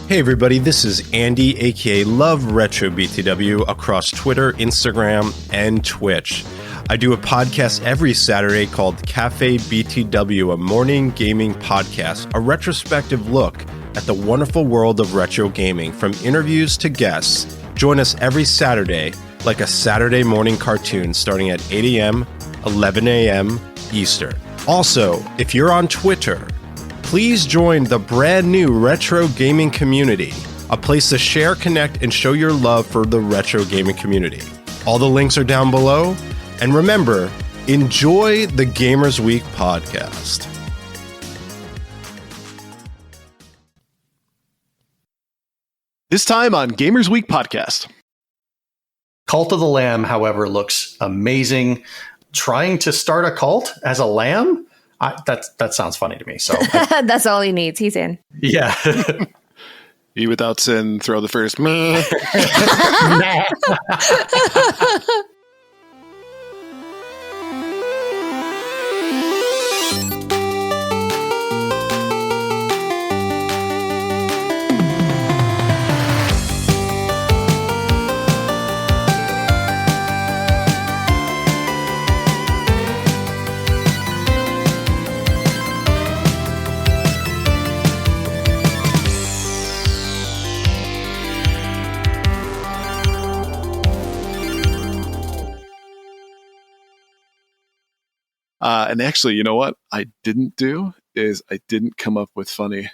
Hey everybody, this is Andy, aka Love Retro BTW, across Twitter, Instagram, and Twitch. I do a podcast every Saturday called Cafe BTW, a morning gaming podcast, a retrospective look at the wonderful world of retro gaming, from interviews to guests. Join us every Saturday, like a Saturday morning cartoon, starting at 8 a.m., 11 a.m. Eastern. Also, if you're on Twitter, please join the brand new retro gaming community, a place to share, connect, and show your love for the retro gaming community. All the links are down below. And remember, enjoy the Gamers Week podcast. This time on Gamers Week podcast. Cult of the Lamb, however, looks amazing. Trying to start a cult as a lamb? That sounds funny to me. So that's all he needs. He's in. Yeah. He without sin, throw the first meh. And actually, you know what I didn't do is I didn't come up with funny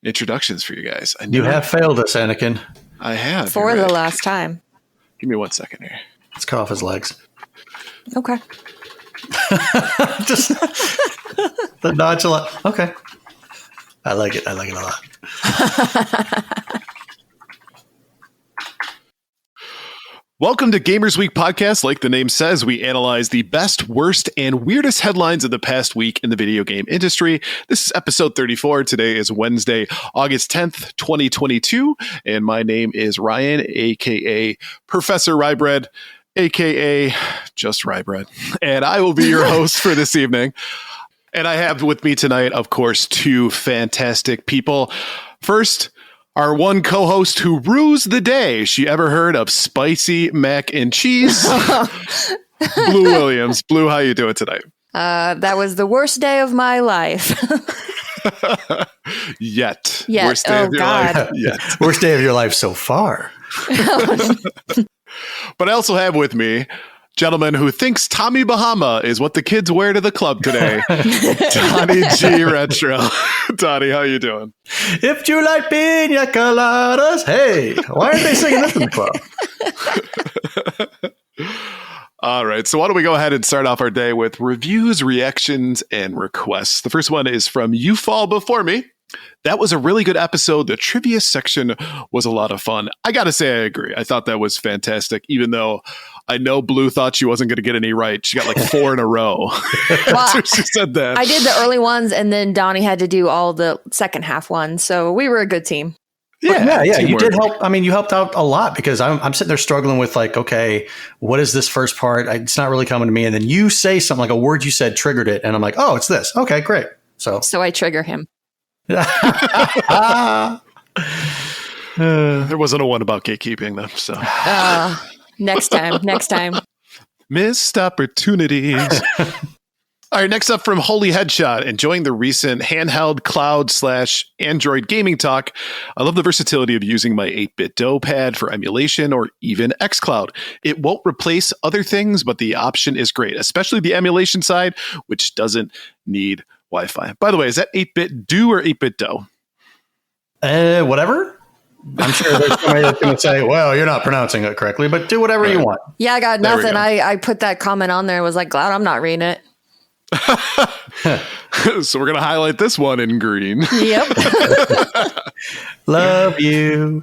introductions for you guys. You have failed us, Anakin. I have. For the last time. Give me 1 second here. Let's cut off his legs. Okay. Just the nonchalant. Okay. I like it. I like it a lot. Welcome to Gamers Week podcast. Like the name says, we analyze the best, worst, and weirdest headlines of the past week in the video game industry. This is episode 34. Today is Wednesday, August 10th, 2022. And my name is Ryan, aka Professor Ryebread, aka just Ryebread. And I will be your host for this evening. And I have with me tonight, of course, two fantastic people. First, our one co-host who rues the day she ever heard of spicy mac and cheese, Blue Williams. Blue, how you doing tonight? That was the worst day of my life. Yet. Yet. Worst day of your life. Yet. Worst day of your life so far. But I also have with me gentleman who thinks Tommy Bahama is what the kids wear to the club today, Donnie G. Retro. Donnie, how you doing? If you like pina coladas, hey, why aren't they singing this in the club? All right, so why don't we go ahead and start off our day with reviews, reactions, and requests. The first one is from You Fall Before Me. That was a really good episode. The trivia section was a lot of fun. I got to say, I agree. I thought that was fantastic, even though I know Blue thought she wasn't going to get any right. She got like 4 in a row. Well, she said that. I did the early ones, and then Donnie had to do all the second half ones. So we were a good team. Yeah. You did help. I mean, you helped out a lot because I'm sitting there struggling with like, okay, what is this first part? It's not really coming to me. And then you say something like a word you said triggered it. And I'm like, oh, it's this. Okay, great. So I trigger him. There wasn't a one about gatekeeping though. So next time. Missed opportunities. All right, next up from Holy Headshot, enjoying the recent handheld cloud/Android gaming talk. I love the versatility of using my 8-bit dough pad for emulation or even xCloud. It won't replace other things, but the option is great, especially the emulation side, which doesn't need Wi-Fi. By the way, is that 8-bit do or 8-bit dough? Whatever. I'm sure there's somebody that's going to say, well, you're not pronouncing it correctly, but do whatever you want. Yeah, I got nothing. I put that comment on there and was like, glad I'm not reading it. So we're going to highlight this one in green. Yep. Love you.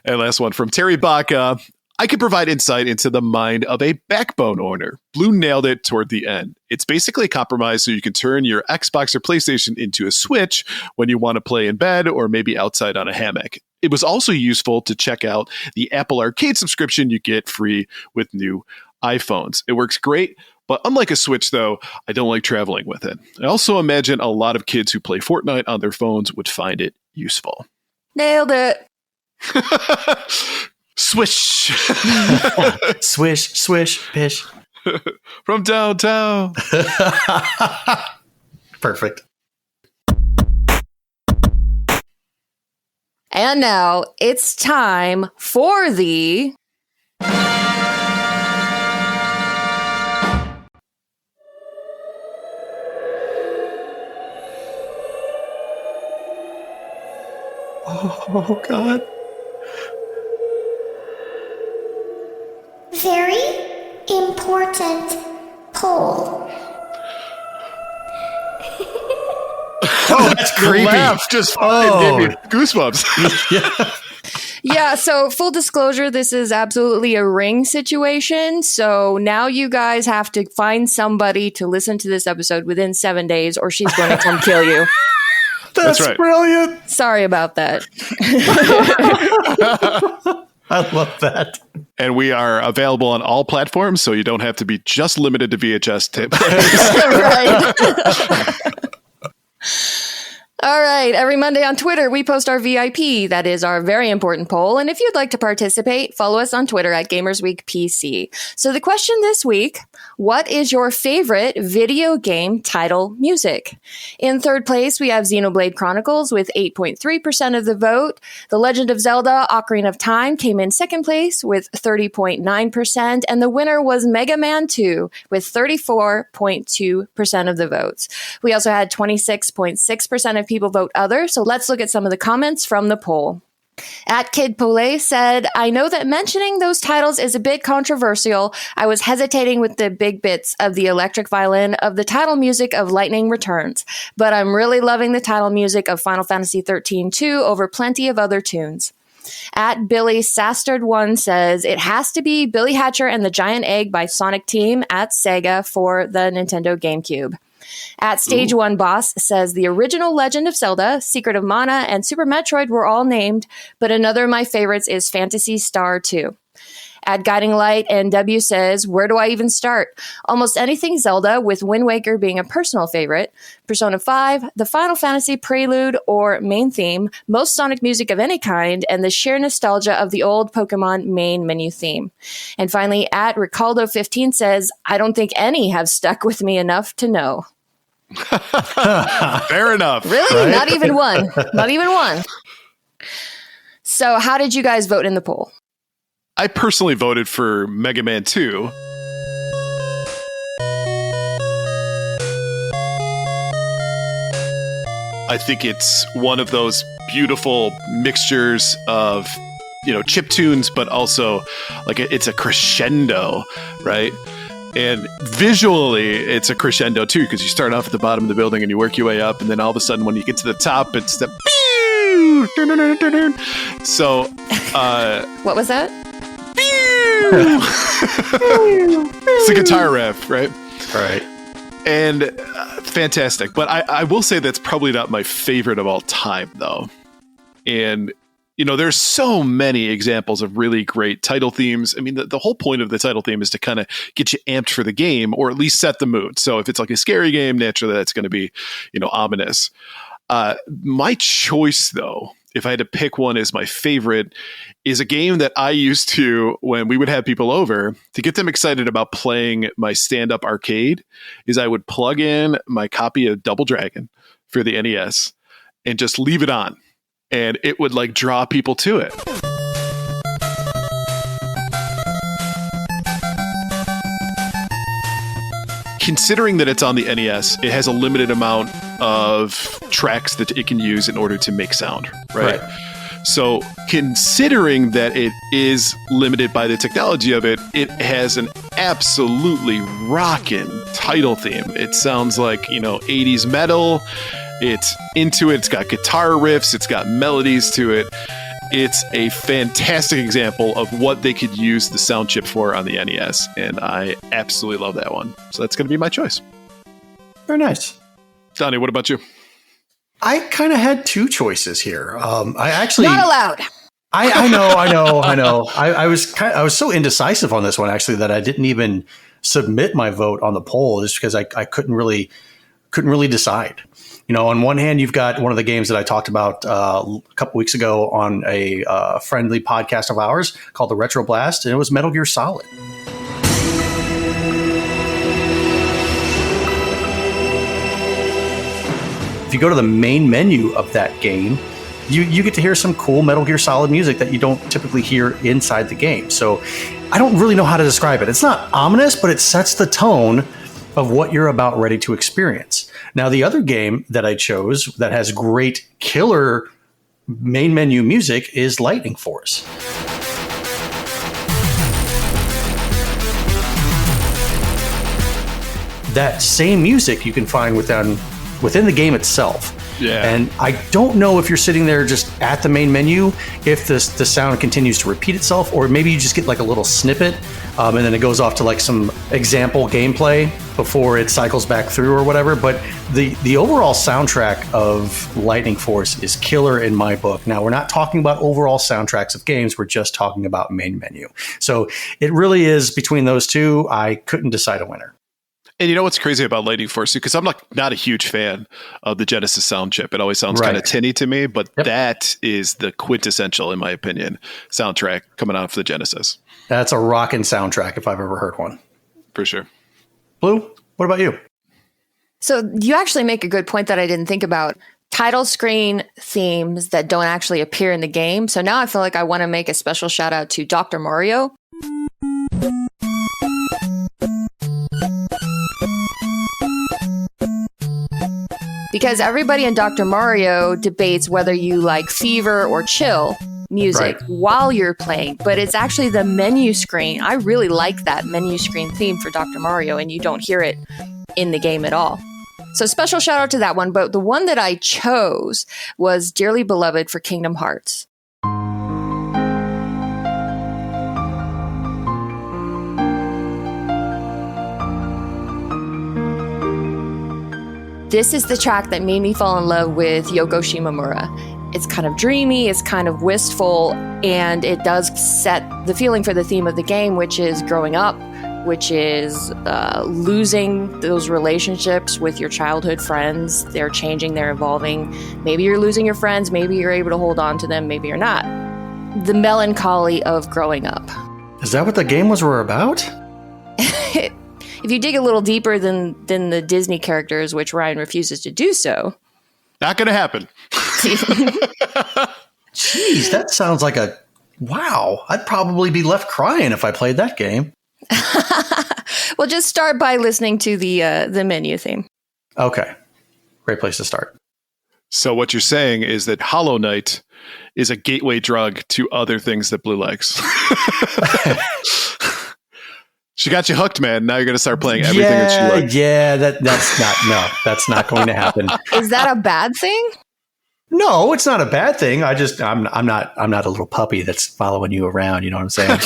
And last one from Terry Baca. I could provide insight into the mind of a backbone owner. Blue nailed it toward the end. It's basically a compromise so you can turn your Xbox or PlayStation into a Switch when you want to play in bed or maybe outside on a hammock. It was also useful to check out the Apple Arcade subscription you get free with new iPhones. It works great, but unlike a Switch, though, I don't like traveling with it. I also imagine a lot of kids who play Fortnite on their phones would find it useful. Nailed it. Swish. Swish, swish, pish. From downtown. Perfect. And now it's time for the... Oh, God. Very important poll. Oh, that's creepy. Laugh just gave me goosebumps. Yeah, so full disclosure, this is absolutely a ring situation. So now you guys have to find somebody to listen to this episode within 7 days or she's going to come kill you. That's right. Brilliant. Sorry about that. I love that. And we are available on all platforms, so you don't have to be just limited to VHS tape. Right. All right. Every Monday on Twitter, we post our VIP. That is our very important poll. And if you'd like to participate, follow us on Twitter at GamersWeekPC. So the question this week, what is your favorite video game title music? In third place, we have Xenoblade Chronicles with 8.3% of the vote. The Legend of Zelda Ocarina of Time came in second place with 30.9%. And the winner was Mega Man 2 with 34.2% of the votes. We also had 26.6% of people vote other. So let's look at some of the comments from the poll. At Kid Pole said, I know that mentioning those titles is a bit controversial. I was hesitating with the big bits of the electric violin of the title music of Lightning Returns, but I'm really loving the title music of Final Fantasy XIII 2 over plenty of other tunes. At Billy Sastard1 says, it has to be Billy Hatcher and the Giant Egg by Sonic Team at Sega for the Nintendo GameCube. At Stage 1 Boss says the original Legend of Zelda, Secret of Mana, and Super Metroid were all named, but another of my favorites is Phantasy Star 2. At Guiding Light and W says, where do I even start? Almost anything Zelda, with Wind Waker being a personal favorite, Persona 5, the Final Fantasy Prelude or main theme, most Sonic music of any kind, and the sheer nostalgia of the old Pokemon main menu theme. And finally, at Ricaldo15 says, I don't think any have stuck with me enough to know. Fair enough. Really? Right? Not even one. Not even one. So how did you guys vote in the poll? I personally voted for Mega Man 2. I think it's one of those beautiful mixtures of, chiptunes, but also like it's a crescendo, right? And visually, it's a crescendo too, because you start off at the bottom of the building and you work your way up, and then all of a sudden, when you get to the top, it's the. So, What was that? It's a guitar riff, right? Right. And fantastic. But I will say that's probably not my favorite of all time, though. And there's so many examples of really great title themes. I mean, the whole point of the title theme is to kind of get you amped for the game, or at least set the mood. So if it's like a scary game, naturally that's going to be, ominous. My choice, though, if I had to pick one as my favorite, is a game that I used to, when we would have people over, to get them excited about playing my stand-up arcade, is I would plug in my copy of Double Dragon for the NES and just leave it on. And it would draw people to it. Considering that it's on the NES, it has a limited amount of tracks that it can use in order to make sound, right? So considering that it is limited by the technology of it, it has an absolutely rockin' title theme. It sounds like, 80s metal. It's into it. It's got guitar riffs. It's got melodies to it. It's a fantastic example of what they could use the sound chip for on the NES. And I absolutely love that one. So that's going to be my choice. Very nice. Donnie, what about you? I kind of had two choices here. I actually Not allowed. I know. I was so indecisive on this one actually that I didn't even submit my vote on the poll just because I couldn't really decide. On one hand, you've got one of the games that I talked about a couple weeks ago on a friendly podcast of ours called the Retro Blast, and it was Metal Gear Solid. If you go to the main menu of that game, you get to hear some cool Metal Gear Solid music that you don't typically hear inside the game. So I don't really know how to describe it. It's not ominous, but it sets the tone of what you're about ready to experience. Now, the other game that I chose that has great killer main menu music is Lightning Force. That same music you can find within the game itself. Yeah. And I don't know if you're sitting there just at the main menu, if the sound continues to repeat itself, or maybe you just get like a little snippet and then it goes off to like some example gameplay before it cycles back through or whatever. But the overall soundtrack of Lightning Force is killer in my book. Now, we're not talking about overall soundtracks of games. We're just talking about main menu. So it really is between those two. I couldn't decide a winner. And you know what's crazy about Lightning Force? Because I'm not a huge fan of the Genesis sound chip. It always sounds kind of tinny to me, but that is the quintessential, in my opinion, soundtrack coming out of the Genesis. That's a rockin' soundtrack if I've ever heard one. For sure. Blue, what about you? So you actually make a good point that I didn't think about. Title screen themes that don't actually appear in the game. So now I feel like I want to make a special shout out to Dr. Mario. Because everybody in Dr. Mario debates whether you like fever or chill music while you're playing, but it's actually the menu screen. I really like that menu screen theme for Dr. Mario, and you don't hear it in the game at all. So special shout out to that one, but the one that I chose was Dearly Beloved for Kingdom Hearts. This is the track that made me fall in love with Yoko Shimomura. It's kind of dreamy, it's kind of wistful, and it does set the feeling for the theme of the game, which is growing up, which is losing those relationships with your childhood friends. They're changing, they're evolving. Maybe you're losing your friends, maybe you're able to hold on to them, maybe you're not. The melancholy of growing up. Is that what the game were about? If you dig a little deeper than the Disney characters, which Ryan refuses to do so. Not going to happen. Jeez, that sounds like wow. I'd probably be left crying if I played that game. Well, just start by listening to the menu theme. Okay. Great place to start. So what you're saying is that Hollow Knight is a gateway drug to other things that Blue likes. She got you hooked, man. Now you're going to start playing everything that she likes. Yeah, that's not going to happen. Is that a bad thing? No, it's not a bad thing. I'm not a little puppy that's following you around. You know what I'm saying?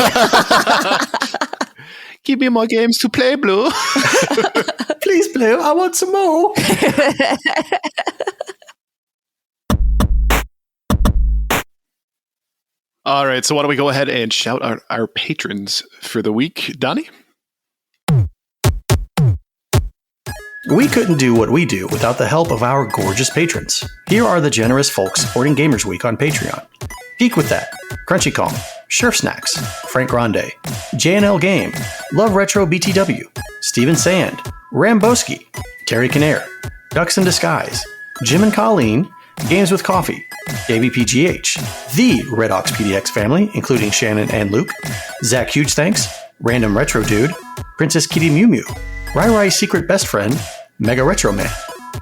Give me more games to play, Blue. Please, Blue. I want some more. All right, so why don't we go ahead and shout out our patrons for the week. Donnie? We couldn't do what we do without the help of our gorgeous patrons. Here are the generous folks supporting Gamers Week on Patreon. Geek With That, Crunchy Kong, Sherf Snacks, Frank Grande, JNL Game, Love Retro BTW, Steven Sand, Ramboski, Terry Kinnair, Ducks in Disguise, Jim and Colleen, Games with Coffee, AVPGH, the Red Ox PDX family, including Shannon and Luke, Zach Huge Thanks, Random Retro Dude, Princess Kitty Mew Mew, Rai Rai's Secret Best Friend, Mega Retro Man,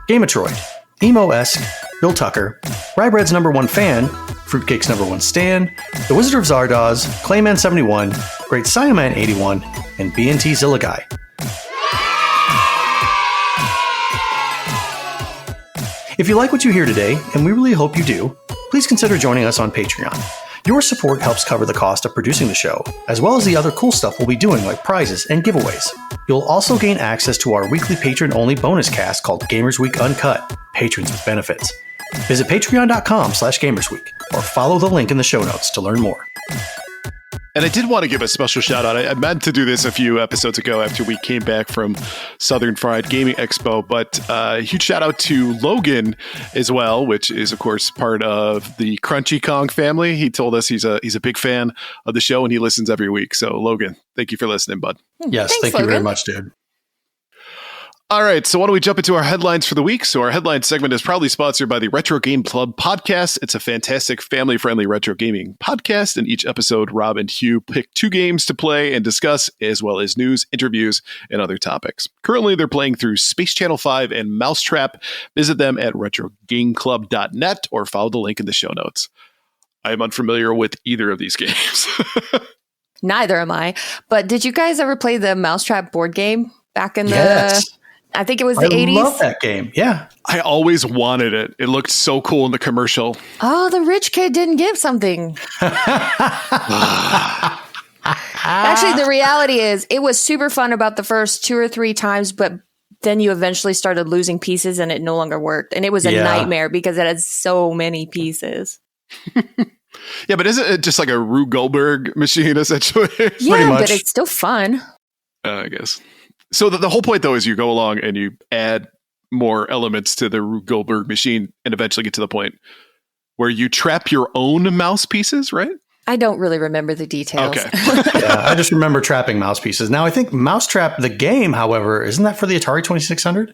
Gameatroid, Emo-esque, Bill Tucker, Ryebread's #1 fan, Fruitcake's #1 stan, The Wizard of Zardoz, Clayman71, Great Saiyaman81, and BNT Zillaguy. If you like what you hear today, and we really hope you do, please consider joining us on Patreon. Your support helps cover the cost of producing the show, as well as the other cool stuff we'll be doing like prizes and giveaways. You'll also gain access to our weekly patron-only bonus cast called Gamers Week Uncut, Patrons with Benefits. Visit patreon.com/gamersweek or follow the link in the show notes to learn more. And I did want to give a special shout out. I meant to do this a few episodes ago after we came back from Southern Fried Gaming Expo, but a huge shout out to Logan as well, which is, of course, part of the Crunchy Kong family. He told us he's a big fan of the show and he listens every week. So, Logan, thank you for listening, bud. Yes, Thanks, thank Logan. you very much, dude. All right, so why don't we jump into our headlines for the week? So our headline segment is proudly sponsored by the Retro Game Club podcast. It's a fantastic family-friendly retro gaming podcast. In each episode, Rob and Hugh pick 2 games to play and discuss, as well as news, interviews, and other topics. Currently, they're playing through Space Channel 5 and Mousetrap. Visit them at retrogameclub.net or follow the link in the show notes. I am unfamiliar with either of these games. Neither am I. But did you guys ever play the Mousetrap board game back in Yes. I think it was the 80s? I love that game. Yeah. I always wanted it. It looked so cool in the commercial. Oh, the rich kid didn't give something. Actually, the reality is it was super fun about the first 2 or 3 times, but then you eventually started losing pieces and it no longer worked. And it was a nightmare because it had so many pieces. Yeah, but isn't it just like a Rube Goldberg machine, essentially? Yeah, much. but it's still fun. I guess. So the whole point, though, is you go along and you add more elements to the Rube Goldberg machine and eventually get to the point where you trap your own mouse pieces, right? I don't really remember the details. Okay. Yeah, I just remember trapping mouse pieces. Now, I think Mousetrap, the game, however, isn't that for the Atari 2600?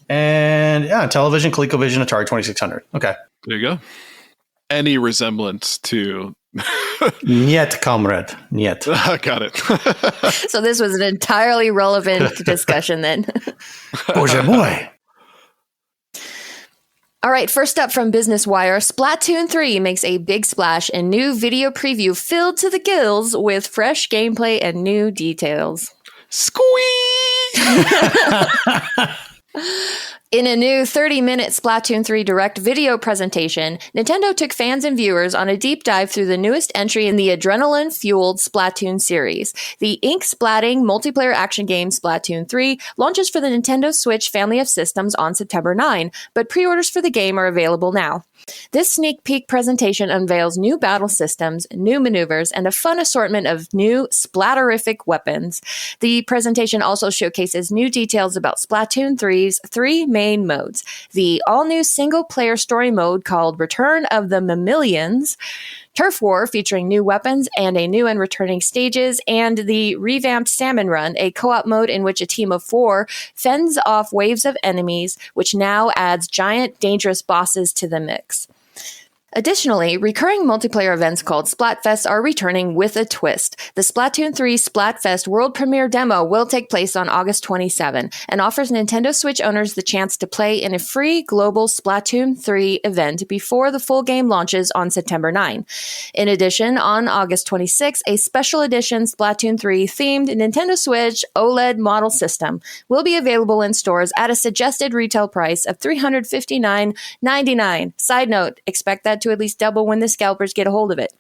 And yeah, Television, ColecoVision, Atari 2600. Okay. There you go. Any resemblance to... Niet, comrade. Niet. Got it. So this was an entirely relevant discussion then. Boże boy. All right, first up from Business Wire, Splatoon 3 makes a big splash in new video preview filled to the gills with fresh gameplay and new details. Squeak! In a new 30-minute Splatoon 3 Direct video presentation, Nintendo took fans and viewers on a deep dive through the newest entry in the adrenaline-fueled Splatoon series. The ink-splatting multiplayer action game Splatoon 3 launches for the Nintendo Switch family of systems on September 9, but pre-orders for the game are available now. This sneak peek presentation unveils new battle systems, new maneuvers, and a fun assortment of new splatterific weapons. The presentation also showcases new details about Splatoon 3's 3 main modes. The all-new single-player story mode called Return of the Mammalians, Turf War featuring new weapons and a new and returning stages, and the revamped Salmon Run, a co-op mode in which a team of 4 fends off waves of enemies, which now adds giant, dangerous bosses to the mix. Additionally, recurring multiplayer events called Splatfest are returning with a twist. The Splatoon 3 Splatfest world premiere demo will take place on August 27 and offers Nintendo Switch owners the chance to play in a free global Splatoon 3 event before the full game launches on September 9. In addition, on August 26, a special edition Splatoon 3 themed Nintendo Switch OLED model system will be available in stores at a suggested retail price of $359.99. Side note, expect that to at least double when the scalpers get a hold of it.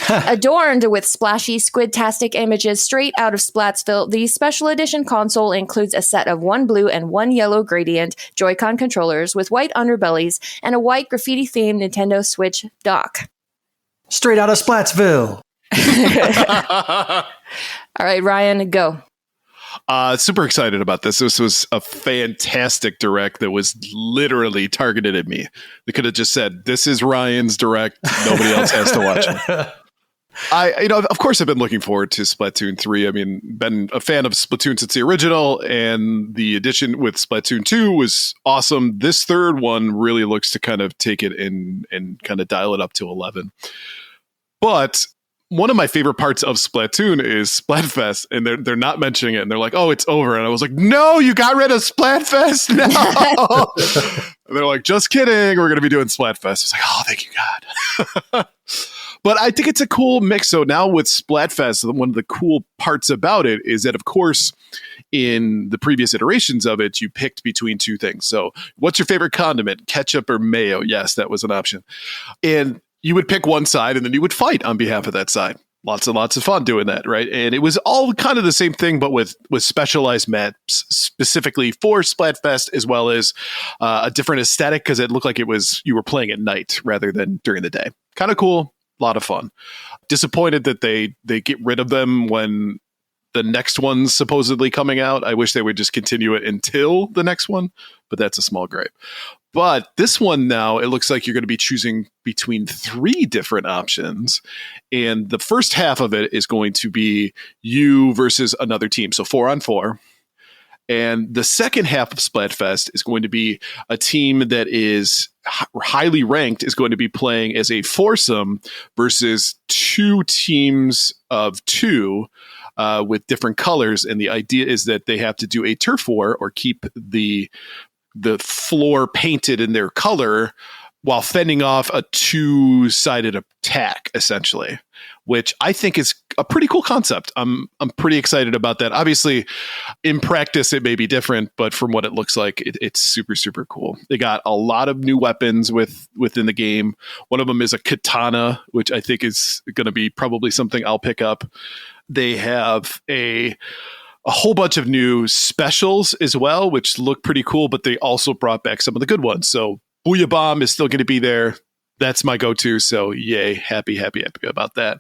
Adorned with splashy, squid-tastic images straight out of Splatsville, the special edition console includes a set of 1 blue and 1 yellow gradient Joy-Con controllers with white underbellies and a white graffiti-themed Nintendo Switch dock. Straight out of Splatsville. All right, Ryan, go. Super excited about this. This was a fantastic direct that was literally targeted at me. They could have just said, "This is Ryan's direct. Nobody else has to watch it." Of course, I've been looking forward to Splatoon 3. I mean, been a fan of Splatoon since the original, and the addition with Splatoon 2 was awesome. This third one really looks to kind of take it and kind of dial it up to 11. But one of my favorite parts of Splatoon is Splatfest, and they're not mentioning it, and they're like, "Oh, it's over," and I was like, "No, you got rid of Splatfest now!" And they're like, "Just kidding, we're going to be doing Splatfest." It's like, "Oh, thank you, God." But I think it's a cool mix. So now with Splatfest, one of the cool parts about it is that, of course, in the previous iterations of it, you picked between 2 things. So what's your favorite condiment, ketchup or mayo? Yes, that was an option. And you would pick one side and then you would fight on behalf of that side. Lots and lots of fun doing that, right? And it was all kind of the same thing, but with specialized maps specifically for Splatfest, as well as a different aesthetic because it looked like you were playing at night rather than during the day. Kind of cool. lot of fun. Disappointed that they get rid of them when the next one's supposedly coming out. I wish they would just continue it until the next one, but that's a small gripe. But this one now, it looks like you're going to be choosing between 3 different options. And the first half of it is going to be you versus another team. So 4-on-4. And the second half of Splatfest is going to be a team that is highly ranked is going to be playing as a foursome versus 2 teams of 2 with different colors. And the idea is that they have to do a turf war or keep the floor painted in their color while fending off a 2-sided attack, essentially, which I think is a pretty cool concept. I'm pretty excited about that. Obviously, in practice, it may be different, but from what it looks like, it's super, super cool. They got a lot of new weapons within the game. One of them is a katana, which I think is going to be probably something I'll pick up. They have a whole bunch of new specials as well, which look pretty cool, but they also brought back some of the good ones. So Booyah Bomb is still going to be there. That's my go-to. So yay, happy about that.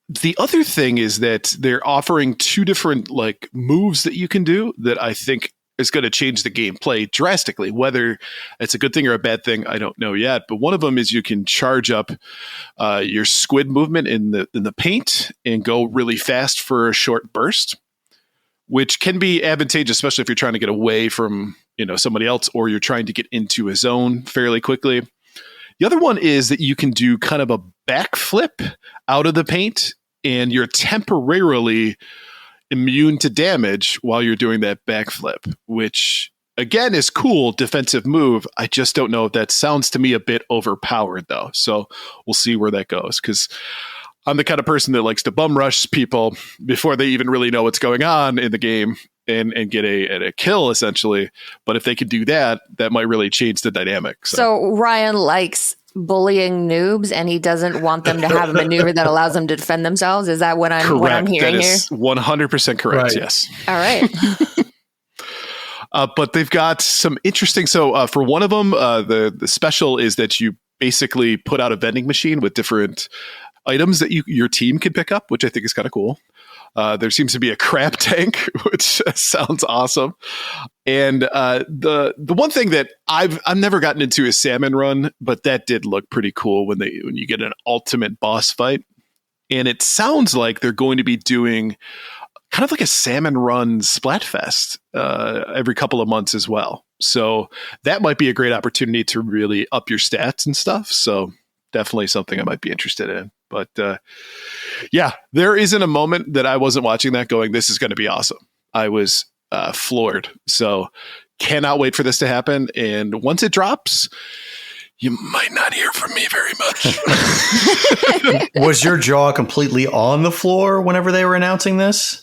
The other thing is that they're offering 2 different like moves that you can do that I think is going to change the gameplay drastically. Whether it's a good thing or a bad thing, I don't know yet. But one of them is you can charge up your squid movement in the paint and go really fast for a short burst, which can be advantageous, especially if you're trying to get away from somebody else or you're trying to get into a zone fairly quickly. The other one is that you can do kind of a backflip out of the paint and you're temporarily immune to damage while you're doing that backflip, which again is cool defensive move. I just don't know if that sounds to me a bit overpowered though. So we'll see where that goes, because I'm the kind of person that likes to bum rush people before they even really know what's going on in the game and get a kill, essentially. But if they could do that, that might really change the dynamic. So Ryan likes bullying noobs, and he doesn't want them to have a maneuver that allows them to defend themselves. Is that what I'm hearing here? That is 100% correct, right. Yes. All right. But they've got some interesting... So for one of them, the special is that you basically put out a vending machine with different items that your team can pick up, which I think is kind of cool. There seems to be a crab tank, which sounds awesome. And the one thing that I've never gotten into is salmon run, but that did look pretty cool when you get an ultimate boss fight. And it sounds like they're going to be doing kind of like a salmon run Splatfest every couple of months as well. So that might be a great opportunity to really up your stats and stuff. So definitely something I might be interested in. But yeah, there isn't a moment that I wasn't watching that going, this is going to be awesome. I was floored. So cannot wait for this to happen. And once it drops, you might not hear from me very much. Was your jaw completely on the floor whenever they were announcing this?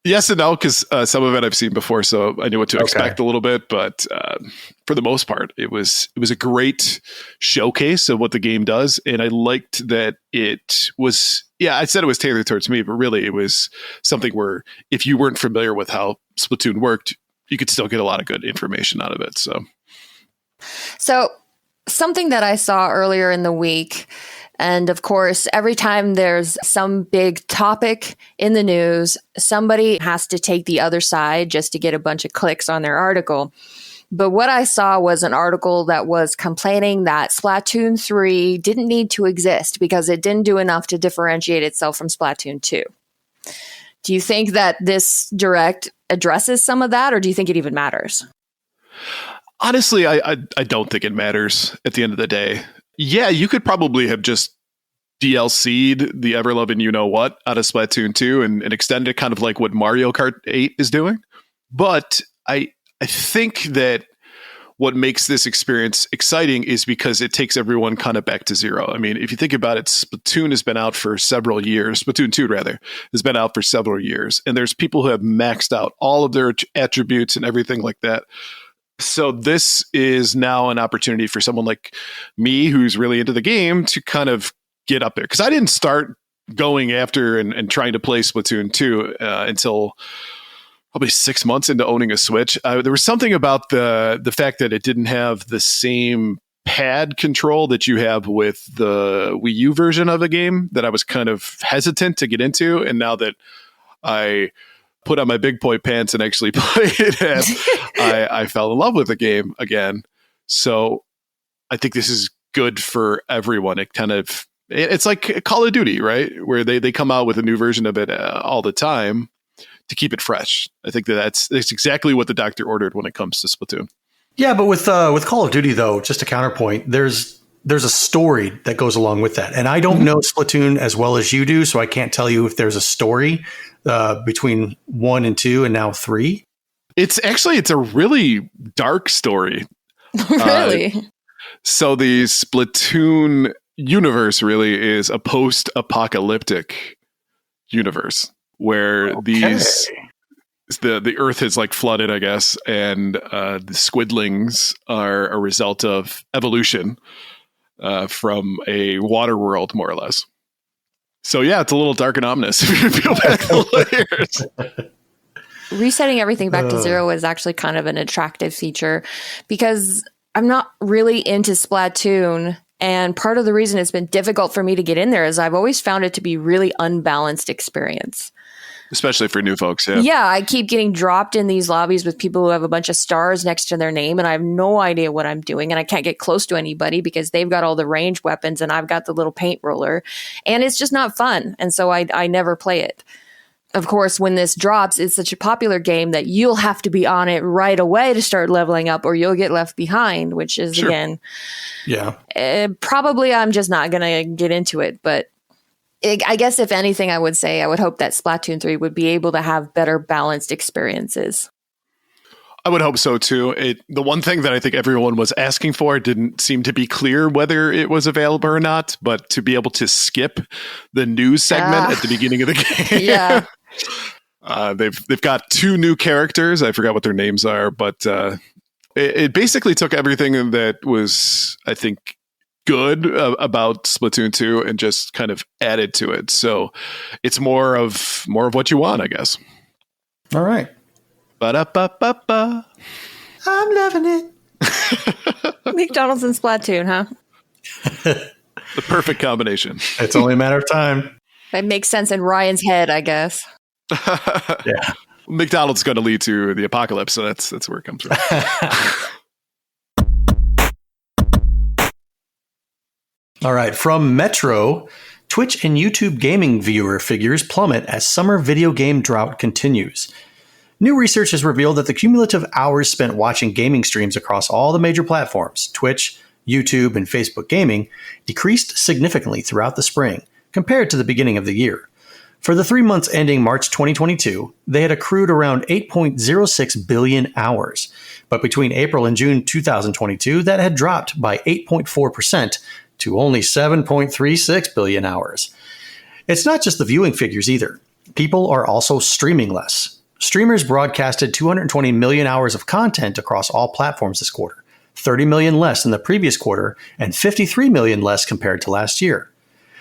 Yes and no, because some of it I've seen before, so I knew what to expect a little bit. But for the most part, it was a great showcase of what the game does, and I liked that it was. Yeah, I said it was tailored towards me, but really it was something where if you weren't familiar with how Splatoon worked, you could still get a lot of good information out of it. So something that I saw earlier in the week. And of course, every time there's some big topic in the news, somebody has to take the other side just to get a bunch of clicks on their article. But what I saw was an article that was complaining that Splatoon 3 didn't need to exist because it didn't do enough to differentiate itself from Splatoon 2. Do you think that this direct addresses some of that, or do you think it even matters? Honestly, I don't think it matters at the end of the day. Yeah, you could probably have just DLC'd the ever-loving you-know-what out of Splatoon 2 and extend it kind of like what Mario Kart 8 is doing. But I think that what makes this experience exciting is because it takes everyone kind of back to zero. I mean, if you think about it, Splatoon has been out for several years. Splatoon 2, rather, has been out for several years. And there's people who have maxed out all of their attributes and everything like that. So this is now an opportunity for someone like me who's really into the game to kind of get up there. Because I didn't start going after and trying to play Splatoon 2 until probably 6 months into owning a Switch. There was something about the fact that it didn't have the same pad control that you have with the Wii U version of the game that I was kind of hesitant to get into. And now that I put on my big boy pants and actually played it, I fell in love with the game again. So I think this is good for everyone. It's like Call of Duty, right? Where they come out with a new version of it all the time to keep it fresh. I think that's exactly what the doctor ordered when it comes to Splatoon. Yeah, but with Call of Duty, though, just a counterpoint, there's a story that goes along with that. And I don't know Splatoon as well as you do, so I can't tell you if there's a story between 1 and 2 and now 3. It's a really dark story. Really? So the Splatoon universe really is a post-apocalyptic universe where the Earth is like flooded, I guess, and the squidlings are a result of evolution from a water world, more or less. So yeah, it's a little dark and ominous if you peel back the layers. Resetting everything back to zero is actually kind of an attractive feature because I'm not really into Splatoon. And part of the reason it's been difficult for me to get in there is I've always found it to be really unbalanced experience. Especially for new folks, yeah. Yeah, I keep getting dropped in these lobbies with people who have a bunch of stars next to their name, and I have no idea what I'm doing, and I can't get close to anybody because they've got all the ranged weapons, and I've got the little paint roller, and it's just not fun, and so I never play it. Of course, when this drops, it's such a popular game that you'll have to be on it right away to start leveling up, or you'll get left behind, which is, again, probably I'm just not going to get into it, but I guess if anything, I would hope that Splatoon 3 would be able to have better balanced experiences. I would hope so too. The one thing that I think everyone was asking for didn't seem to be clear whether it was available or not, but to be able to skip the news segment at the beginning of the game. Yeah. They've got 2 new characters. I forgot what their names are, but it basically took everything that was, I think, good about Splatoon 2 and just kind of added to it. So it's more of what you want, I guess. All right. Ba-da-ba-ba-ba. I'm loving it. McDonald's and Splatoon, huh? The perfect combination. It's only a matter of time. It makes sense in Ryan's head, I guess. Yeah. McDonald's going to lead to the apocalypse, so that's where it comes from. All right. From Metro, Twitch and YouTube gaming viewer figures plummet as summer video game drought continues. New research has revealed that the cumulative hours spent watching gaming streams across all the major platforms, Twitch, YouTube, and Facebook gaming, decreased significantly throughout the spring compared to the beginning of the year. For the 3 months ending March 2022, they had accrued around 8.06 billion hours. But between April and June 2022, that had dropped by 8.4% to only 7.36 billion hours. It's not just the viewing figures either. People are also streaming less. Streamers broadcasted 220 million hours of content across all platforms this quarter, 30 million less than the previous quarter, and 53 million less compared to last year.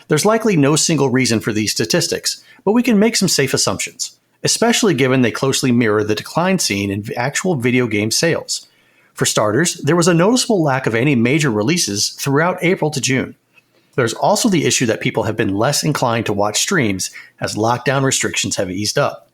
There's likely no single reason for these statistics, but we can make some safe assumptions, especially given they closely mirror the decline seen in actual video game sales. For starters, there was a noticeable lack of any major releases throughout April to June. There's also the issue that people have been less inclined to watch streams as lockdown restrictions have eased up.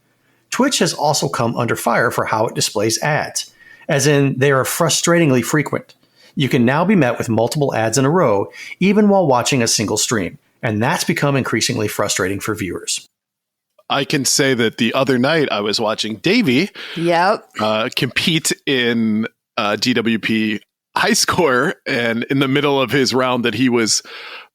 Twitch has also come under fire for how it displays ads, as in they are frustratingly frequent. You can now be met with multiple ads in a row, even while watching a single stream, and that's become increasingly frustrating for viewers. I can say that the other night I was watching Davey compete in DWP high score, and in the middle of his round that he was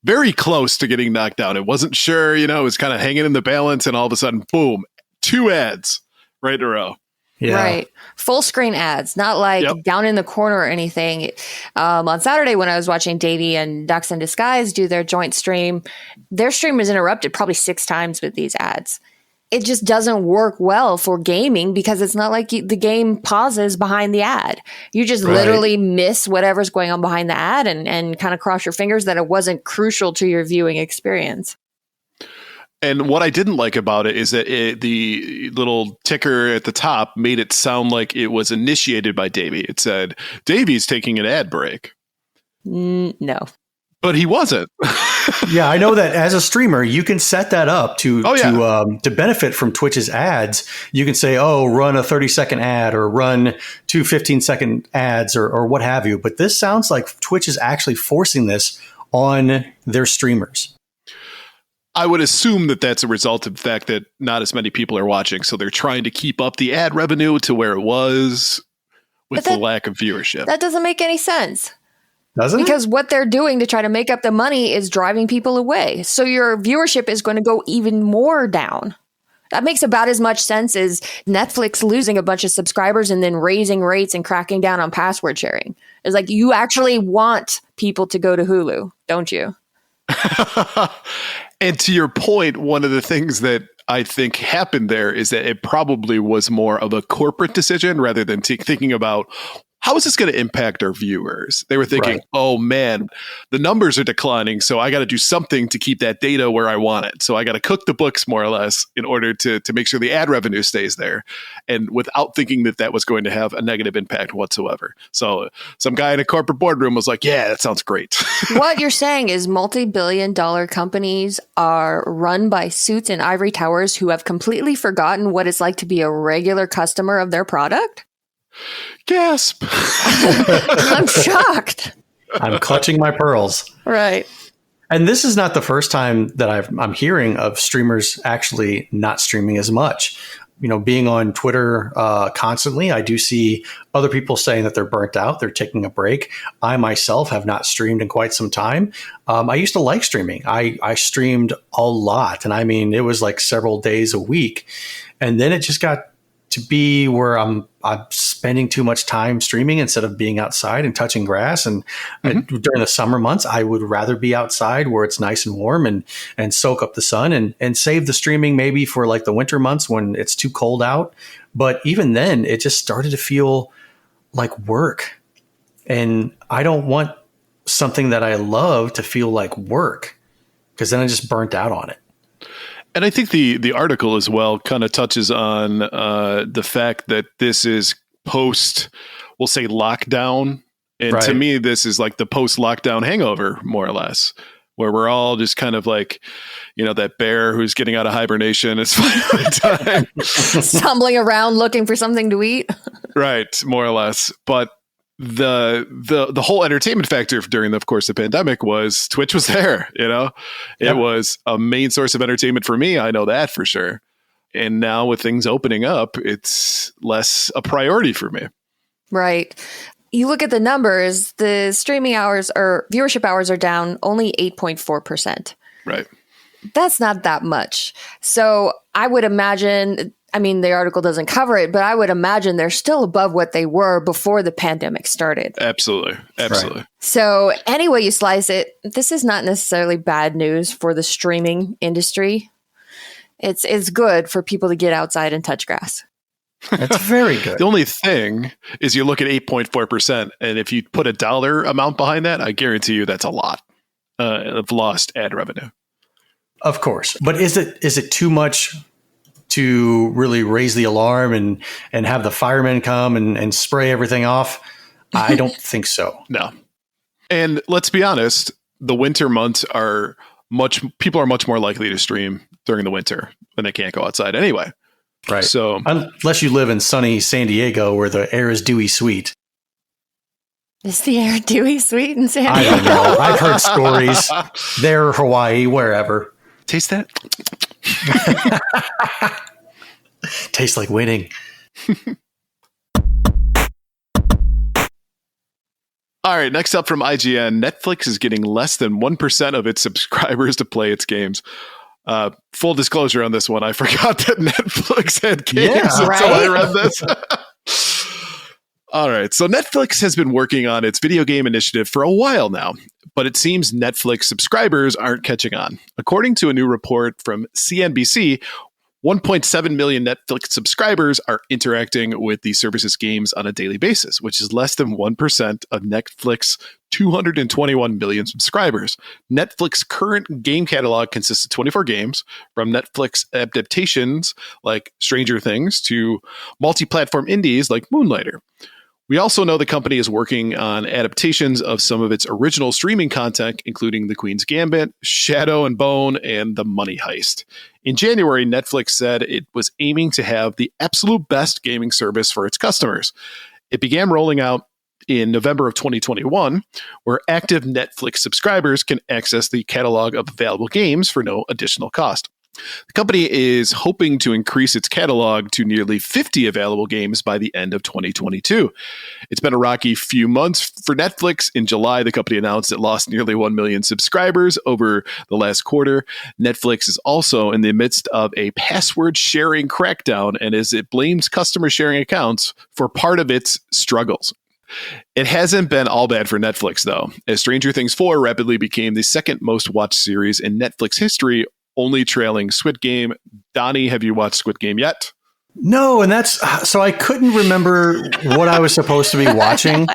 very close to getting knocked down. It wasn't sure, it was kind of hanging in the balance, and all of a sudden, boom, 2 ads right in a row. Yeah. Right. Full screen ads, not like down in the corner or anything. On Saturday when I was watching Davey and Ducks in Disguise do their joint stream, their stream was interrupted probably 6 times with these ads. It just doesn't work well for gaming because it's not like the game pauses behind the ad. You just literally miss whatever's going on behind the ad and kind of cross your fingers that it wasn't crucial to your viewing experience. And what I didn't like about it is that the little ticker at the top made it sound like it was initiated by Davey. It said, Davey's taking an ad break. No. But he wasn't. Yeah, I know that as a streamer, you can set that up to benefit from Twitch's ads. You can say, "Oh, run a 30-second ad or run 2 15-second ads or what have you." But this sounds like Twitch is actually forcing this on their streamers. I would assume that that's a result of the fact that not as many people are watching, so they're trying to keep up the ad revenue to where it was with the lack of viewership. That doesn't make any sense. Doesn't it? Because what they're doing to try to make up the money is driving people away. So your viewership is going to go even more down. That makes about as much sense as Netflix losing a bunch of subscribers and then raising rates and cracking down on password sharing. It's like you actually want people to go to Hulu, don't you? And to your point, one of the things that I think happened there is that it probably was more of a corporate decision rather than thinking about how is this going to impact our viewers? They were thinking, oh man, the numbers are declining, so I got to do something to keep that data where I want it. So I got to cook the books more or less in order to make sure the ad revenue stays there, and without thinking that that was going to have a negative impact whatsoever. So some guy in a corporate boardroom was like, yeah, that sounds great. What you're saying is multi-billion-dollar companies are run by suits in ivory towers who have completely forgotten what it's like to be a regular customer of their product? Gasp. I'm shocked. I'm clutching my pearls. Right. And this is not the first time that I'm hearing of streamers actually not streaming as much. You know, being on Twitter constantly, I do see other people saying that they're burnt out, they're taking a break. I myself have not streamed in quite some time. I used to like streaming. I streamed a lot. And I mean, it was like several days a week. And then it just got to be where I'm spending too much time streaming instead of being outside and touching grass. And during the summer months, I would rather be outside where it's nice and warm and soak up the sun and save the streaming maybe for like the winter months when it's too cold out. But even then, it just started to feel like work. And I don't want something that I love to feel like work, because then I just burnt out on it. And I think the article as well kind of touches on the fact that this is post, we'll say, lockdown. And to me, this is like the post-lockdown hangover, more or less, where we're all just kind of like, you know, that bear who's getting out of hibernation. It's finally time. Stumbling around looking for something to eat. Right, more or less. But the whole entertainment factor during, of course, the pandemic was Twitch was there, you know. It was a main source of entertainment for me. I know that for sure. And now with things opening up, it's less a priority for me. Right. You look at the numbers, the streaming hours or viewership hours are down only 8.4%. Right. That's not that much. So I would imagine, I mean, the article doesn't cover it, but I would imagine they're still above what they were before the pandemic started. Absolutely. Absolutely. Right. So any way you slice it, this is not necessarily bad news for the streaming industry. It's good for people to get outside and touch grass. That's very good. The only thing is you look at 8.4%, and if you put a dollar amount behind that, I guarantee you that's a lot of lost ad revenue. Of course. But is it too much to really raise the alarm and have the firemen come and spray everything off? I don't think so. No. And let's be honest, the winter months people are much more likely to stream during the winter when they can't go outside anyway. Right. So unless you live in sunny San Diego where the air is dewy sweet. Is the air dewy sweet in San Diego? I don't know. I've heard stories. There, Hawaii, wherever. Taste that. Tastes like winning. All right, next up from IGN, Netflix is getting less than 1% of its subscribers to play its games. Full disclosure on this one, I forgot that Netflix had games until I read this. All right, so Netflix has been working on its video game initiative for a while now, but it seems Netflix subscribers aren't catching on. According to a new report from CNBC, 1.7 million Netflix subscribers are interacting with the service's games on a daily basis, which is less than 1% of Netflix's 221 million subscribers. Netflix's current game catalog consists of 24 games, from Netflix adaptations like Stranger Things to multi-platform indies like Moonlighter. We also know the company is working on adaptations of some of its original streaming content, including The Queen's Gambit, Shadow and Bone, and The Money Heist. In January, Netflix said it was aiming to have the absolute best gaming service for its customers. It began rolling out in November of 2021, where active Netflix subscribers can access the catalog of available games for no additional cost. The company is hoping to increase its catalog to nearly 50 available games by the end of 2022. It's been a rocky few months for Netflix. In July, the company announced it lost nearly 1 million subscribers over the last quarter. Netflix is also in the midst of a password sharing crackdown, and as it blames customer sharing accounts for part of its struggles. It hasn't been all bad for Netflix, though, as Stranger Things 4 rapidly became the second most watched series in Netflix history, only trailing Squid Game. Donnie, have you watched Squid Game yet? No, and that's so I couldn't remember what I was supposed to be watching.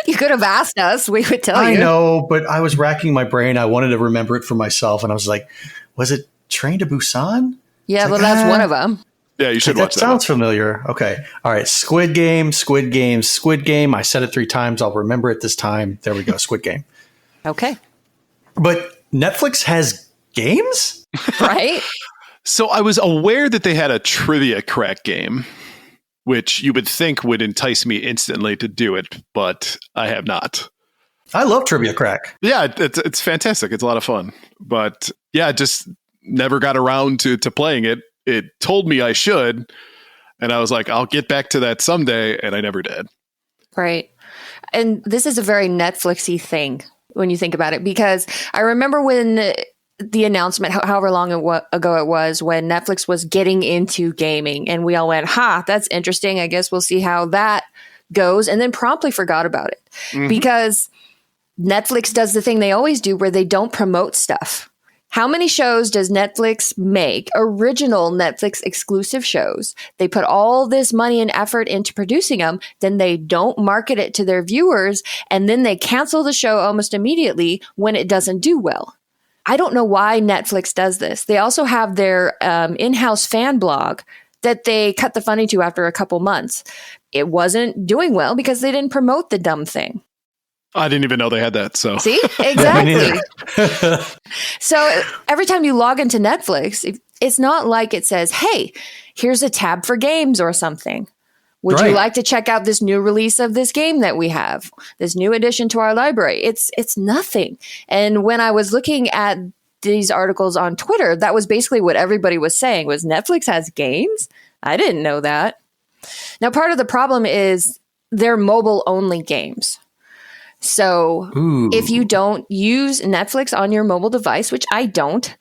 You could have asked us. We would tell you. I know, but I was racking my brain. I wanted to remember it for myself, and I was like, was it Train to Busan? Yeah, well, that's one of them. Yeah, you should watch that. That sounds familiar. Okay. All right. Squid Game, Squid Game, Squid Game. I said it 3 times. I'll remember it this time. There we go. Squid Game. Okay. But Netflix has games? Right? So I was aware that they had a trivia crack game, which you would think would entice me instantly to do it, but I have not. I love trivia crack. Yeah, it's fantastic. It's a lot of fun. But yeah, just never got around to playing it. It told me I should, and I was like, I'll get back to that someday, and I never did. Right. And this is a very Netflixy thing when you think about it, because I remember when the announcement, however long ago it was, when Netflix was getting into gaming, and we all went, that's interesting. I guess we'll see how that goes, and then promptly forgot about it because Netflix does the thing they always do where they don't promote stuff. How many shows does Netflix make? Original Netflix exclusive shows. They put all this money and effort into producing them. Then they don't market it to their viewers. And then they cancel the show almost immediately when it doesn't do well. I don't know why Netflix does this. They also have their in-house fan blog that they cut the funding to after a couple months. It wasn't doing well because they didn't promote the dumb thing. I didn't even know they had that. So see, exactly. So every time you log into Netflix, it's not like it says, hey, here's a tab for games or something. Would you like to check out this new release of this game that we have, this new addition to our library? It's nothing. And when I was looking at these articles on Twitter, that was basically what everybody was saying was Netflix has games? I didn't know that. Now, part of the problem is they're mobile only games. So if you don't use Netflix on your mobile device, which I don't,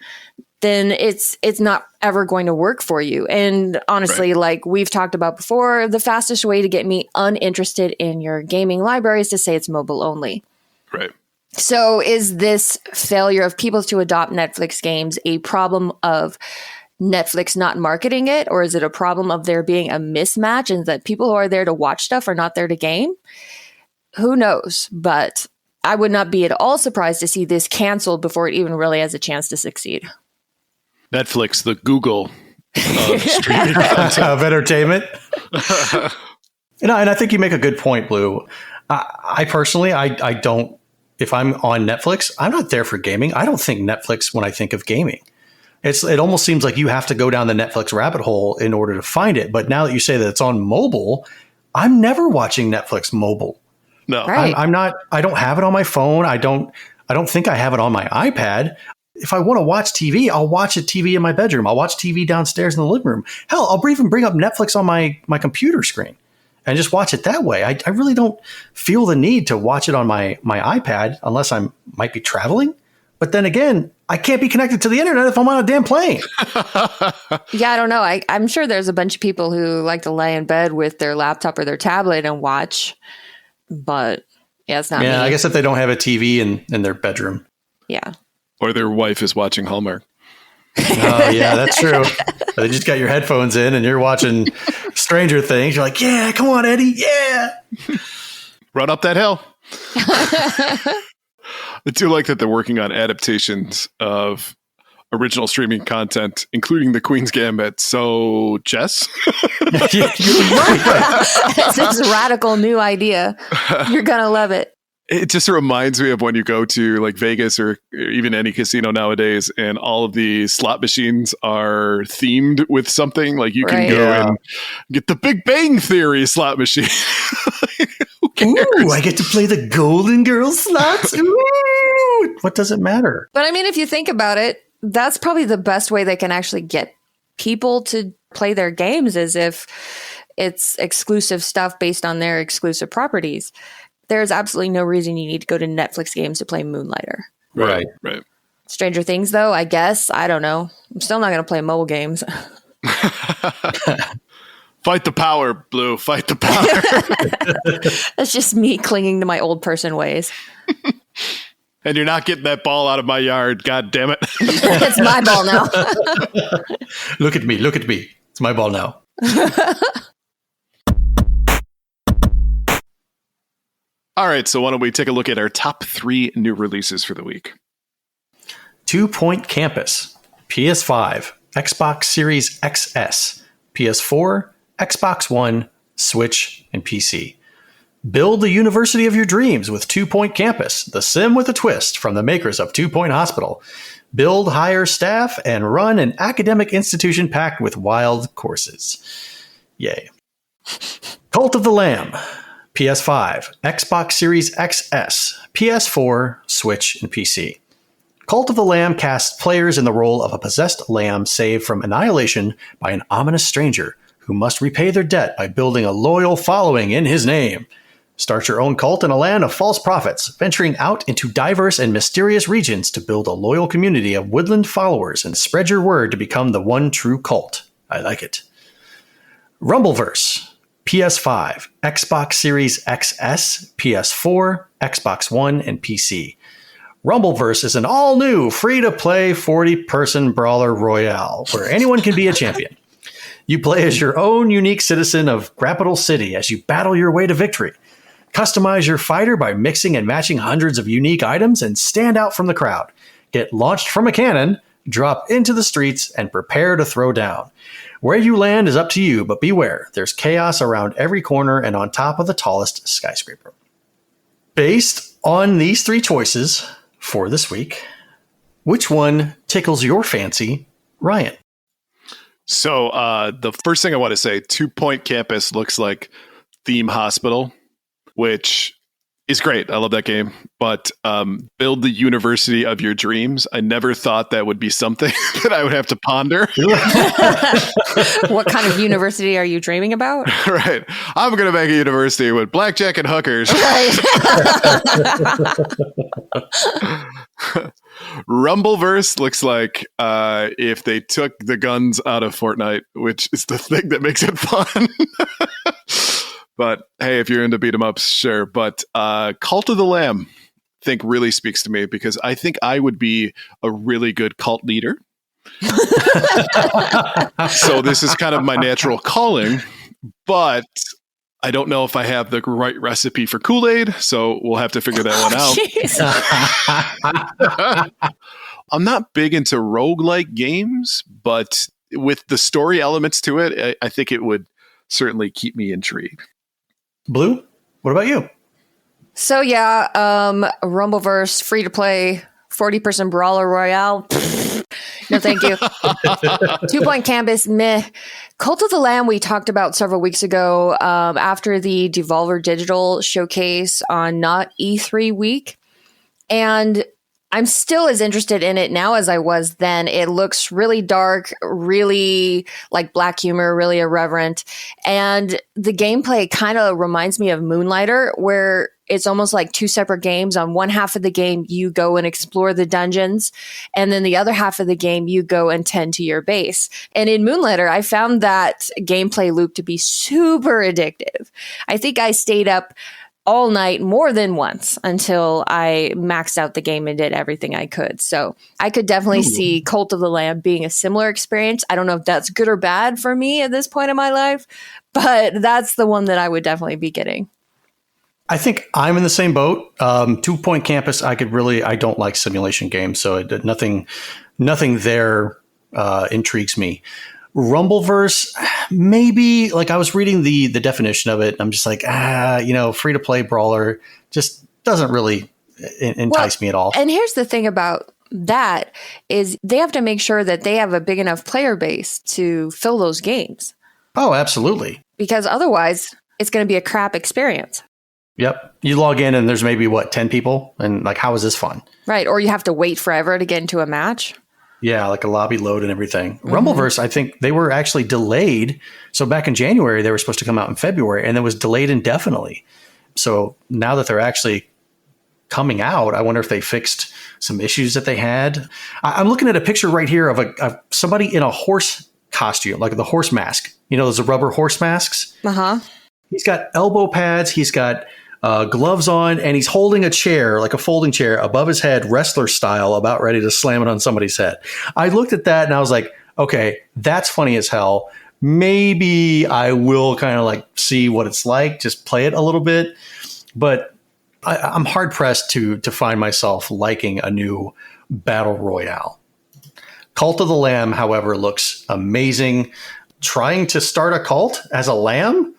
then it's not ever going to work for you. And honestly, like we've talked about before, the fastest way to get me uninterested in your gaming library is to say it's mobile only. Right. So is this failure of people to adopt Netflix games a problem of Netflix not marketing it, or is it a problem of there being a mismatch and that people who are there to watch stuff are not there to game? Who knows? But I would not be at all surprised to see this canceled before it even really has a chance to succeed. Netflix, the Google of streaming content. Of entertainment. And I think you make a good point, Blue. I personally, I don't, if I'm on Netflix, I'm not there for gaming. I don't think Netflix when I think of gaming. It almost seems like you have to go down the Netflix rabbit hole in order to find it. But now that you say that it's on mobile, I'm never watching Netflix mobile. No, right. I'm not. I don't have it on my phone. I don't think I have it on my iPad. If I want to watch TV, I'll watch a TV in my bedroom. I'll watch TV downstairs in the living room. Hell, I'll even bring up Netflix on my computer screen and just watch it that way. I really don't feel the need to watch it on my iPad unless I might be traveling. But then again, I can't be connected to the internet if I'm on a damn plane. Yeah, I don't know. I'm sure there's a bunch of people who like to lay in bed with their laptop or their tablet and watch. But yeah, it's not me. I guess if they don't have a TV in their bedroom. Yeah. Or their wife is watching Hallmark. Oh, yeah, that's true. They just got your headphones in and you're watching Stranger Things. You're like, yeah, come on, Eddie. Yeah. Run up that hill. I do like that they're working on adaptations of original streaming content, including the Queen's Gambit. So, Jess? You're right. It's this radical new idea. You're going to love it. It just reminds me of when you go to like Vegas or even any casino nowadays, and all of the slot machines are themed with something. Like you can go and get the Big Bang Theory slot machine. Who cares? Ooh, I get to play the Golden Girls slots. Ooh, what does it matter? But I mean, if you think about it, that's probably the best way they can actually get people to play their games, is if it's exclusive stuff based on their exclusive properties. There's absolutely no reason you need to go to Netflix games to play Moonlighter. Right. Stranger Things, though, I guess. I don't know. I'm still not going to play mobile games. Fight the power, Blue. Fight the power. That's just me clinging to my old person ways. And you're not getting that ball out of my yard. God damn it. It's my ball now. Look at me. Look at me. It's my ball now. All right, so why don't we take a look at our top 3 new releases for the week? 2 Point Campus, PS5, Xbox Series XS, PS4, Xbox One, Switch, and PC. Build the university of your dreams with 2 Point Campus, the sim with a twist from the makers of 2 Point Hospital. Build, hire staff, and run an academic institution packed with wild courses. Yay. Cult of the Lamb, PS5, Xbox Series XS, PS4, Switch, and PC. Cult of the Lamb casts players in the role of a possessed lamb saved from annihilation by an ominous stranger who must repay their debt by building a loyal following in his name. Start your own cult in a land of false prophets, venturing out into diverse and mysterious regions to build a loyal community of woodland followers and spread your word to become the one true cult. I like it. Rumbleverse. PS5, Xbox Series XS, PS4, Xbox One, and PC. Rumbleverse is an all-new, free-to-play 40-person brawler royale where anyone can be a champion. You play as your own unique citizen of Grappital City as you battle your way to victory. Customize your fighter by mixing and matching hundreds of unique items and stand out from the crowd. Get launched from a cannon, drop into the streets, and prepare to throw down. Where you land is up to you, but beware, there's chaos around every corner and on top of the tallest skyscraper. Based on these 3 choices for this week, which one tickles your fancy, Ryan? So the first thing I want to say, 2 Point Campus looks like Theme Hospital, which is great. I love that game. But build the university of your dreams. I never thought that would be something that I would have to ponder. What kind of university are you dreaming about? Right. I'm going to make a university with blackjack and hookers. Right. Rumbleverse looks like if they took the guns out of Fortnite, which is the thing that makes it fun. But hey, if you're into beat 'em ups, sure. But Cult of the Lamb, I think really speaks to me because I think I would be a really good cult leader. So this is kind of my natural calling, but I don't know if I have the right recipe for Kool-Aid, so we'll have to figure that one out. I'm not big into roguelike games, but with the story elements to it, I think it would certainly keep me intrigued. Blue, what about you? So yeah, Rumbleverse, free to play, 40-person brawler royale. No, thank you. 2 Point Campus, meh. Cult of the Lamb we talked about several weeks ago after the Devolver Digital showcase on Not E3 week. And I'm still as interested in it now as I was then. It looks really dark, really like black humor, really irreverent. And the gameplay kind of reminds me of Moonlighter, where it's almost like 2 separate games. On one half of the game, you go and explore the dungeons. And then the other half of the game, you go and tend to your base. And in Moonlighter, I found that gameplay loop to be super addictive. I think I stayed up all night more than once until I maxed out the game and did everything I could. So I could definitely see Cult of the Lamb being a similar experience. I don't know if that's good or bad for me at this point in my life, but that's the one that I would definitely be getting. I think I'm in the same boat. 2 Point Campus, I don't like simulation games, so nothing there intrigues me. Rumbleverse, maybe. Like I was reading the definition of it, and I'm just like, free to play brawler just doesn't really entice me at all. And here's the thing about that is they have to make sure that they have a big enough player base to fill those games. Oh, absolutely. Because otherwise, it's going to be a crap experience. Yep. You log in and there's maybe 10 people, and like, how is this fun? Right. Or you have to wait forever to get into a match. Yeah, like a lobby load and everything. Mm-hmm. Rumbleverse, I think they were actually delayed. So back in January, they were supposed to come out in February, and it was delayed indefinitely. So now that they're actually coming out, I wonder if they fixed some issues that they had. I'm looking at a picture right here of somebody in a horse costume, like the horse mask. You know, those rubber horse masks? Uh-huh. He's got elbow pads. He's got gloves on, and he's holding a chair, like a folding chair, above his head, wrestler style, about ready to slam it on somebody's head. I looked at that and I was like, okay, that's funny as hell. Maybe I will kind of like see what it's like, just play it a little bit. But I'm hard pressed to find myself liking a new battle royale. Cult of the Lamb, however, looks amazing. Trying to start a cult as a lamb?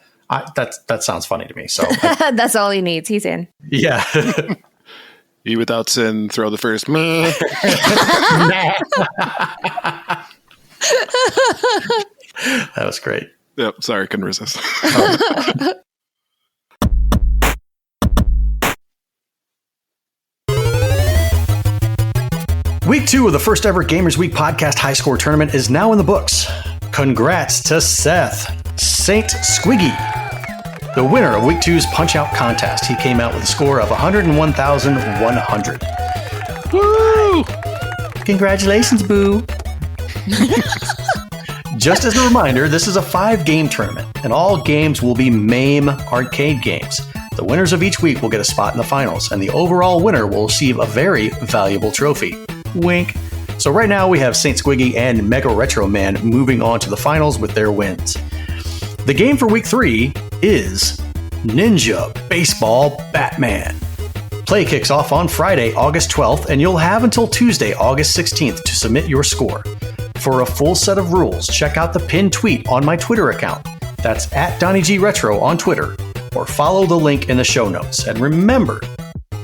That sounds funny to me. So that's all he needs. He's in. Yeah. Eat without sin. Throw the first. That was great. Yep. Sorry, couldn't resist. Week 2 of the first ever Gamers Week podcast high score tournament is now in the books. Congrats to Seth, Saint Squiggy, the winner of Week 2's Punch-Out contest. He came out with a score of 101,100. Woo! Congratulations, boo. Just as a reminder, this is a 5-game tournament, and all games will be MAME arcade games. The winners of each week will get a spot in the finals, and the overall winner will receive a very valuable trophy. Wink. So right now we have Saint Squiggy and Mega Retro Man moving on to the finals with their wins. The game for week 3 is Ninja Baseball Batman. Play kicks off on Friday, August 12th, and you'll have until Tuesday, August 16th to submit your score. For a full set of rules, check out the pinned tweet on my Twitter account. That's @DonnieGRetro on Twitter, or follow the link in the show notes. And remember,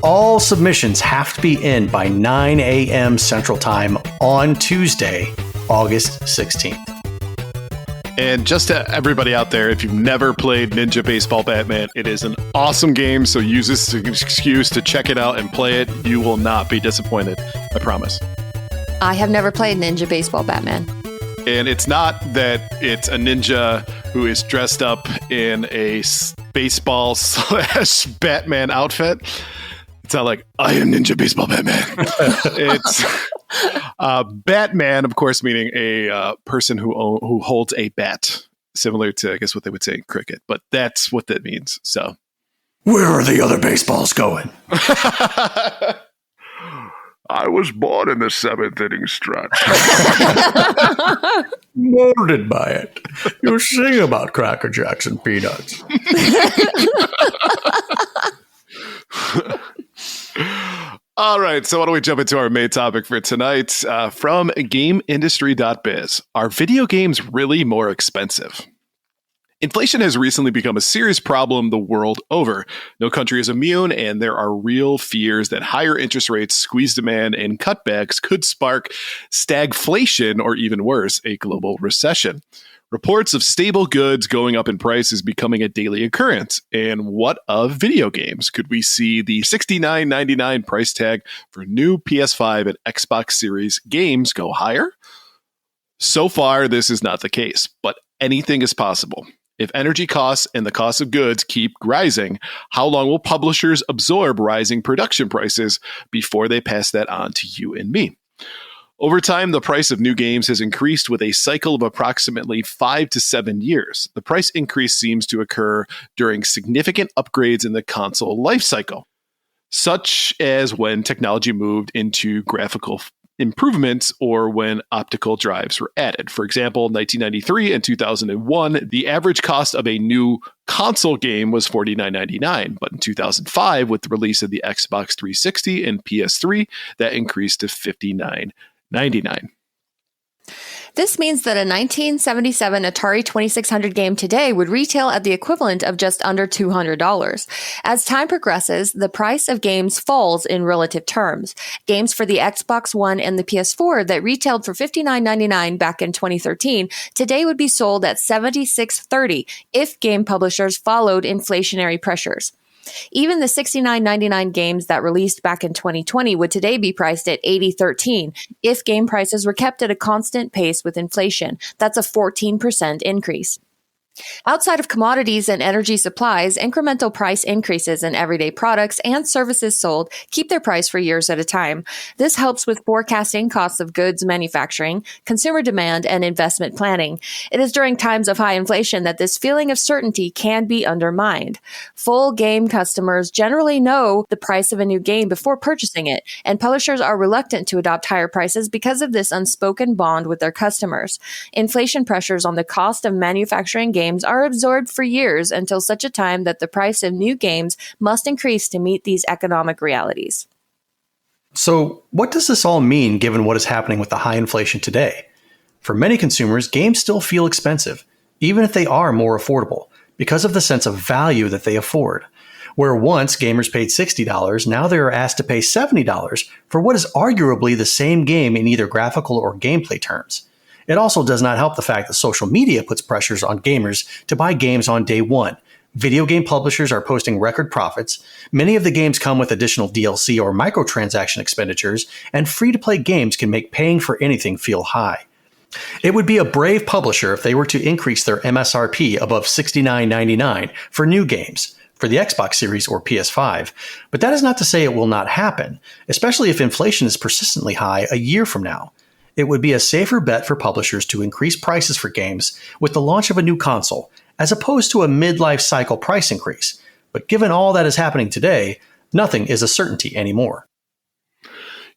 all submissions have to be in by 9 a.m. Central Time on Tuesday, August 16th. And just to everybody out there, if you've never played Ninja Baseball Batman, it is an awesome game, so use this as an excuse to check it out and play it. You will not be disappointed, I promise. I have never played Ninja Baseball Batman. And it's not that it's a ninja who is dressed up in a baseball / Batman outfit. It's not like, I am Ninja Baseball Batman. It's Batman, of course, meaning a person who holds a bat, similar to, I guess, what they would say in cricket. But that's what that means. So, where are the other baseballs going? I was born in the 7th inning stretch. Molded by it. You sing about Cracker Jacks and peanuts. All right, so why don't we jump into our main topic for tonight from GameIndustry.biz. Are video games really more expensive? Inflation has recently become a serious problem the world over. No country is immune, and there are real fears that higher interest rates, squeeze demand, and cutbacks could spark stagflation, or even worse, a global recession. Reports of stable goods going up in price is becoming a daily occurrence. And what of video games? Could we see the $69.99 price tag for new PS5 and Xbox Series games go higher? So far, this is not the case, but anything is possible. If energy costs and the cost of goods keep rising, how long will publishers absorb rising production prices before they pass that on to you and me? Over time, the price of new games has increased with a cycle of approximately 5 to 7 years. The price increase seems to occur during significant upgrades in the console lifecycle, such as when technology moved into graphical improvements or when optical drives were added. For example, 1993 and 2001, the average cost of a new console game was $49.99. But in 2005, with the release of the Xbox 360 and PS3, that increased to $59.99. This means that a 1977 Atari 2600 game today would retail at the equivalent of just under $200. As time progresses, the price of games falls in relative terms. Games for the Xbox One and the PS4 that retailed for $59.99 back in 2013 today would be sold at $76.30 if game publishers followed inflationary pressures. Even the $69.99 games that released back in 2020 would today be priced at $80.13 if game prices were kept at a constant pace with inflation. That's a 14% increase. Outside of commodities and energy supplies, incremental price increases in everyday products and services sold keep their price for years at a time. This helps with forecasting costs of goods manufacturing, consumer demand, and investment planning. It is during times of high inflation that this feeling of certainty can be undermined. Full game customers generally know the price of a new game before purchasing it, and publishers are reluctant to adopt higher prices because of this unspoken bond with their customers. Inflation pressures on the cost of manufacturing games are absorbed for years until such a time that the price of new games must increase to meet these economic realities. So, what does this all mean given what is happening with the high inflation today? For many consumers, games still feel expensive, even if they are more affordable, because of the sense of value that they afford. Where once gamers paid $60, now they are asked to pay $70 for what is arguably the same game in either graphical or gameplay terms. It also does not help the fact that social media puts pressures on gamers to buy games on day one. Video game publishers are posting record profits. Many of the games come with additional DLC or microtransaction expenditures, and free-to-play games can make paying for anything feel high. It would be a brave publisher if they were to increase their MSRP above $69.99 for new games for the Xbox Series or PS5, but that is not to say it will not happen, especially if inflation is persistently high a year from now. It would be a safer bet for publishers to increase prices for games with the launch of a new console, as opposed to a midlife cycle price increase. But given all that is happening today, nothing is a certainty anymore.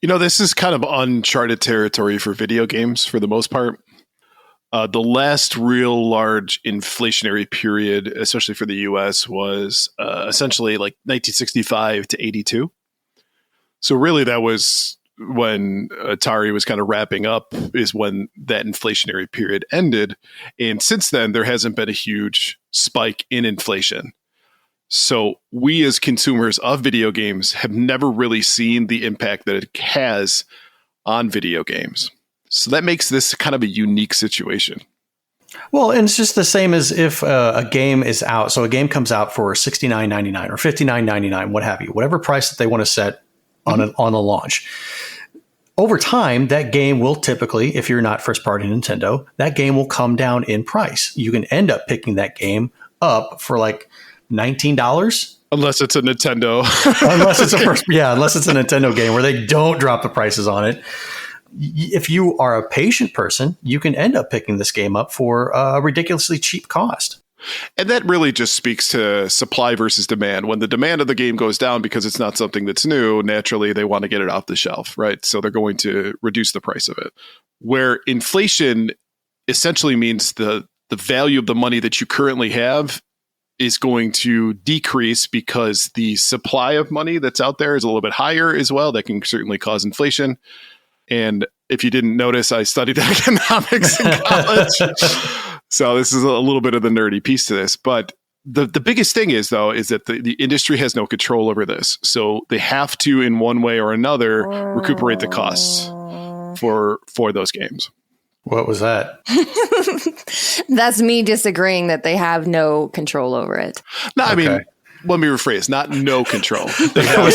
You know, this is kind of uncharted territory for video games for the most part. The last real large inflationary period, especially for the US, was essentially like 1965 to 82. So really that was when Atari was kind of wrapping up, is when that inflationary period ended. And since then, there hasn't been a huge spike in inflation. So we as consumers of video games have never really seen the impact that it has on video games. So that makes this kind of a unique situation. Well, and it's just the same as if a game is out. So a game comes out for $69.99 or $59.99, what have you, whatever price that they want to set on a launch. Over time, that game will typically, if you're not first party Nintendo, that game will come down in price. You can end up picking that game up for like $19. Unless it's a Nintendo. unless it's a Nintendo game where they don't drop the prices on it. If you are a patient person, you can end up picking this game up for a ridiculously cheap cost. And that really just speaks to supply versus demand. When the demand of the game goes down because it's not something that's new, naturally they want to get it off the shelf, right? So they're going to reduce the price of it. Where inflation essentially means the value of the money that you currently have is going to decrease because the supply of money that's out there is a little bit higher as well. That can certainly cause inflation. And if you didn't notice, I studied economics in college. So this is a little bit of the nerdy piece to this. But the biggest thing is, though, is that the industry has no control over this. So they have to, in one way or another, recuperate the costs for those games. What was that? That's me disagreeing that they have no control over it. No, I mean, let me rephrase, not no control. They have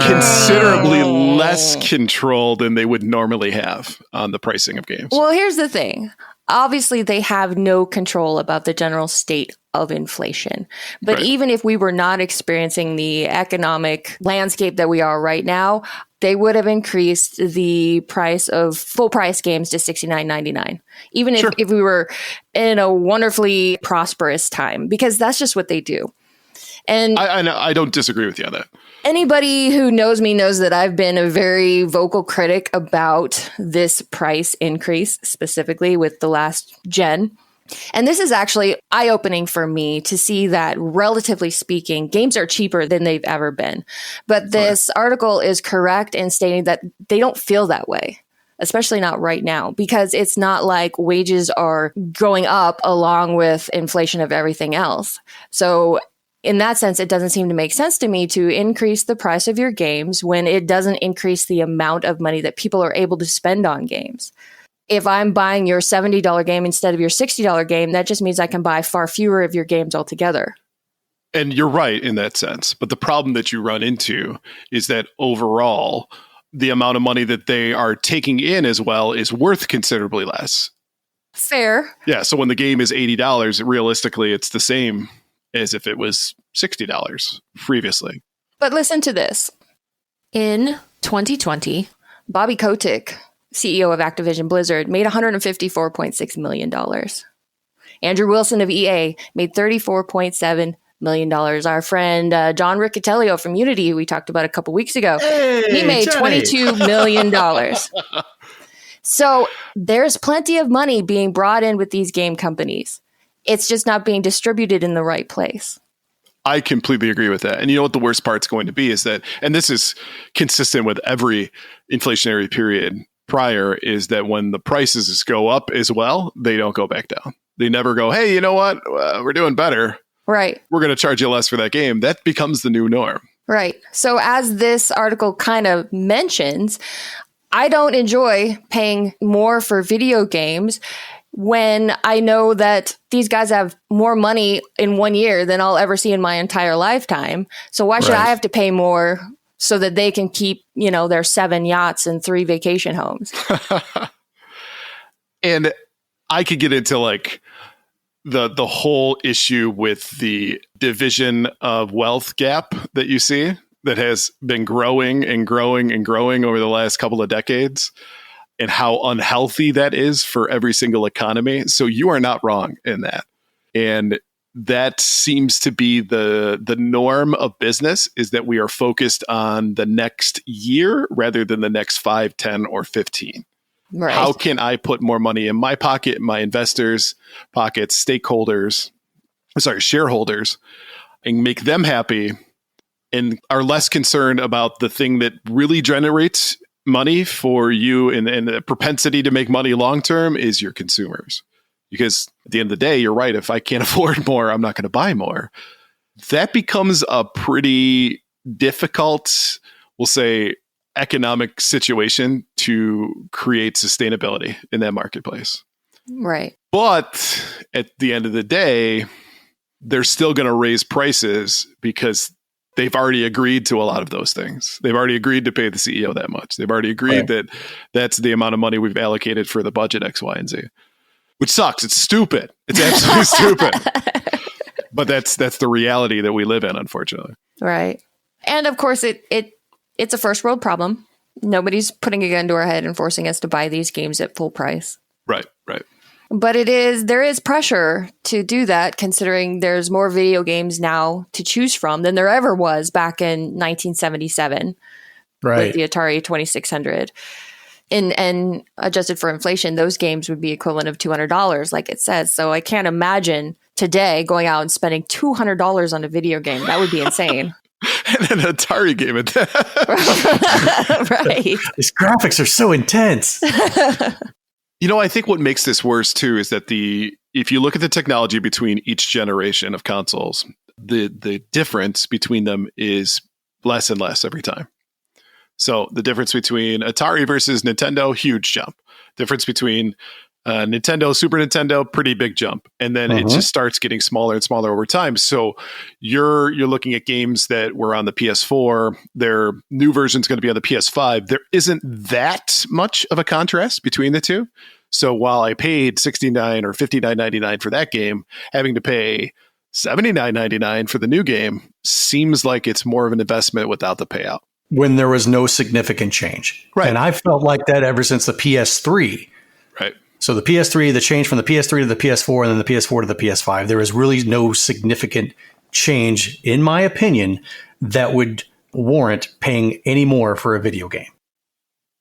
considerably less control than they would normally have on the pricing of games. Well, here's the thing. Obviously, they have no control about the general state of inflation. But even if we were not experiencing the economic landscape that we are right now, they would have increased the price of full price games to $69.99. Even if we were in a wonderfully prosperous time, because that's just what they do. And I don't disagree with you on that. Anybody who knows me knows that I've been a very vocal critic about this price increase, specifically with the last gen. And this is actually eye-opening for me to see that, relatively speaking, games are cheaper than they've ever been. But this article is correct in stating that they don't feel that way, especially not right now, because it's not like wages are going up along with inflation of everything else. So in that sense, it doesn't seem to make sense to me to increase the price of your games when it doesn't increase the amount of money that people are able to spend on games. If I'm buying your $70 game instead of your $60 game, that just means I can buy far fewer of your games altogether. And you're right in that sense. But the problem that you run into is that overall, the amount of money that they are taking in as well is worth considerably less. Fair. Yeah. So when the game is $80, realistically, it's the same as if it was $60 previously. But listen to this. In 2020, Bobby Kotick, CEO of Activision Blizzard, made $154.6 million. Andrew Wilson of EA made $34.7 million. Our friend John Riccatello from Unity, who we talked about a couple weeks ago, he made $22 million. So there's plenty of money being brought in with these game companies. It's just not being distributed in the right place. I completely agree with that. And you know what the worst part's going to be is that, and this is consistent with every inflationary period prior, is that when the prices go up as well, they don't go back down. They never go, hey, you know what? We're doing better. Right. We're going to charge you less for that game. That becomes the new norm. Right. So as this article kind of mentions, I don't enjoy paying more for video games when I know that these guys have more money in 1 year than I'll ever see in my entire lifetime. So why should I have to pay more so that they can keep, their 7 yachts and 3 vacation homes? And I could get into like the whole issue with the division of wealth gap that you see that has been growing and growing and growing over the last couple of decades, and how unhealthy that is for every single economy. So you are not wrong in that. And that seems to be the norm of business, is that we are focused on the next year rather than the next 5, 10, or 15. Right. How can I put more money in my pocket, my investors' pockets, shareholders, and make them happy, and are less concerned about the thing that really generates money for you, and the propensity to make money long term is your consumers. Because at the end of the day, you're right. If I can't afford more, I'm not going to buy more. That becomes a pretty difficult, we'll say, economic situation to create sustainability in that marketplace. Right. But at the end of the day, they're still going to raise prices because they've already agreed to a lot of those things. They've already agreed to pay the CEO that much. They've already agreed that that's the amount of money we've allocated for the budget X, Y, and Z. Which sucks. It's stupid. It's absolutely stupid. But that's the reality that we live in, unfortunately. Right. And of course, it's a first world problem. Nobody's putting a gun to our head and forcing us to buy these games at full price. Right. But there is pressure to do that, considering there's more video games now to choose from than there ever was back in 1977 with the Atari 2600. And adjusted for inflation, those games would be equivalent of $200, like it says. So I can't imagine today going out and spending $200 on a video game. That would be insane. And an Atari game at that. Right. These graphics are so intense. I think what makes this worse too is that if you look at the technology between each generation of consoles, the difference between them is less and less every time. So the difference between Atari versus Nintendo, huge jump. Difference between Nintendo, Super Nintendo, pretty big jump. And then it just starts getting smaller and smaller over time. So you're looking at games that were on the PS4. Their new version is going to be on the PS5. There isn't that much of a contrast between the two. So while I paid $69 or $59.99 for that game, having to pay $79.99 for the new game seems like it's more of an investment without the payout. When there was no significant change. Right. And I felt like that ever since the PS3. Right. So the PS3, the change from the PS3 to the PS4 and then the PS4 to the PS5, there was really no significant change, in my opinion, that would warrant paying any more for a video game.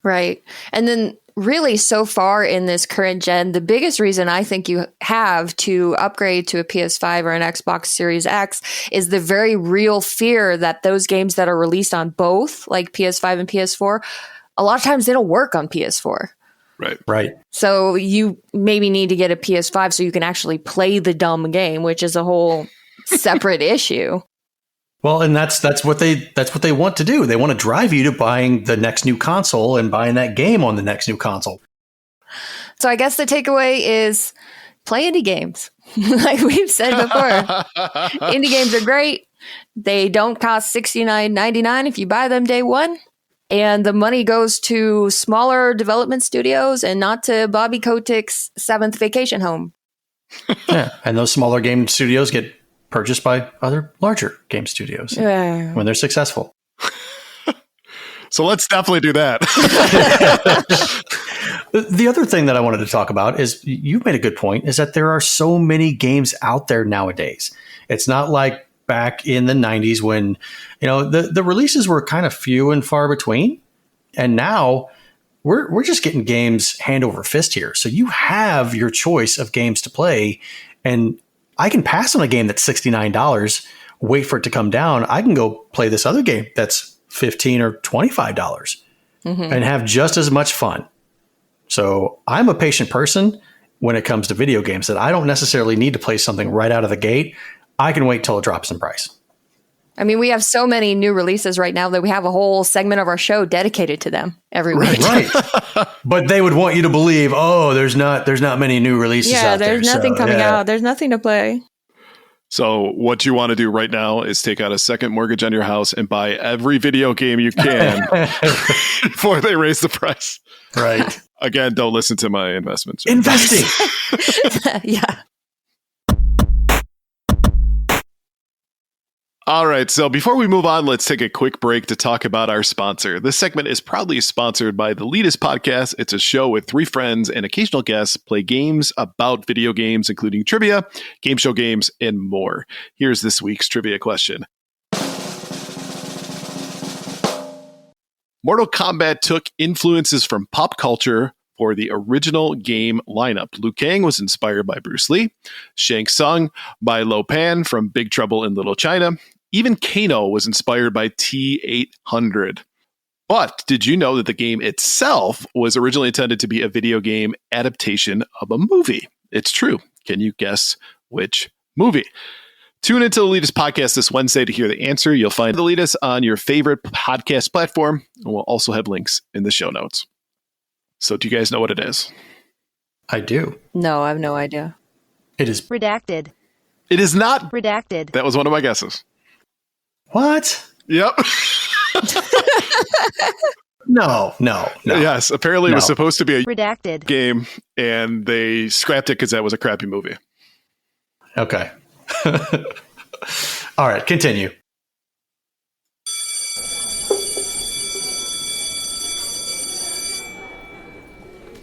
Right. And then really so far in this current gen, the biggest reason I think you have to upgrade to a PS5 or an Xbox Series X is the very real fear that those games that are released on both, like PS5 and PS4, a lot of times they don't work on PS4. Right. So you maybe need to get a PS5 so you can actually play the dumb game, which is a whole separate issue. Well, and that's what they want to do. They want to drive you to buying the next new console and buying that game on the next new console. So I guess the takeaway is play indie games. Like we've said before, indie games are great. They don't cost $69.99 if you buy them day one. And the money goes to smaller development studios and not to Bobby Kotick's 7th vacation home. Yeah, and those smaller game studios get purchased by other larger game studios when they're successful. So let's definitely do that. The other thing that I wanted to talk about is, you made a good point, is that there are so many games out there nowadays. It's not like back in the 90s when, the releases were kind of few and far between. And now we're just getting games hand over fist here. So you have your choice of games to play, and I can pass on a game that's $69, wait for it to come down. I can go play this other game that's $15 or $25 and have just as much fun. So I'm a patient person when it comes to video games, that I don't necessarily need to play something right out of the gate. I can wait till it drops in price. I mean, we have so many new releases right now that we have a whole segment of our show dedicated to them every week. Right. But they would want you to believe, there's not many new releases out there. Yeah, there's nothing coming out. There's nothing to play. So what you want to do right now is take out a second mortgage on your house and buy every video game you can before they raise the price. Right. Again, don't listen to my investments. Investing. Yeah. All right, so before we move on, let's take a quick break to talk about our sponsor. This segment is proudly sponsored by the Leadus Podcast. It's a show with 3 friends and occasional guests play games about video games, including trivia, game show games, and more. Here's this week's trivia question. Mortal Kombat took influences from pop culture for the original game lineup. Liu Kang was inspired by Bruce Lee, Shang Tsung by Lo Pan from Big Trouble in Little China. Even Kano was inspired by T-800. But did you know that the game itself was originally intended to be a video game adaptation of a movie? It's true. Can you guess which movie? Tune into the Leadus Podcast this Wednesday to hear the answer. You'll find the Leadus on your favorite podcast platform, and we'll also have links in the show notes. So do you guys know what it is? I do. No, I have no idea. It is redacted. It is not Redacted. That was one of my guesses. What? Yep. No. Yes, apparently it was supposed to be a redacted game, and they scrapped it because that was a crappy movie. Okay. All right, continue.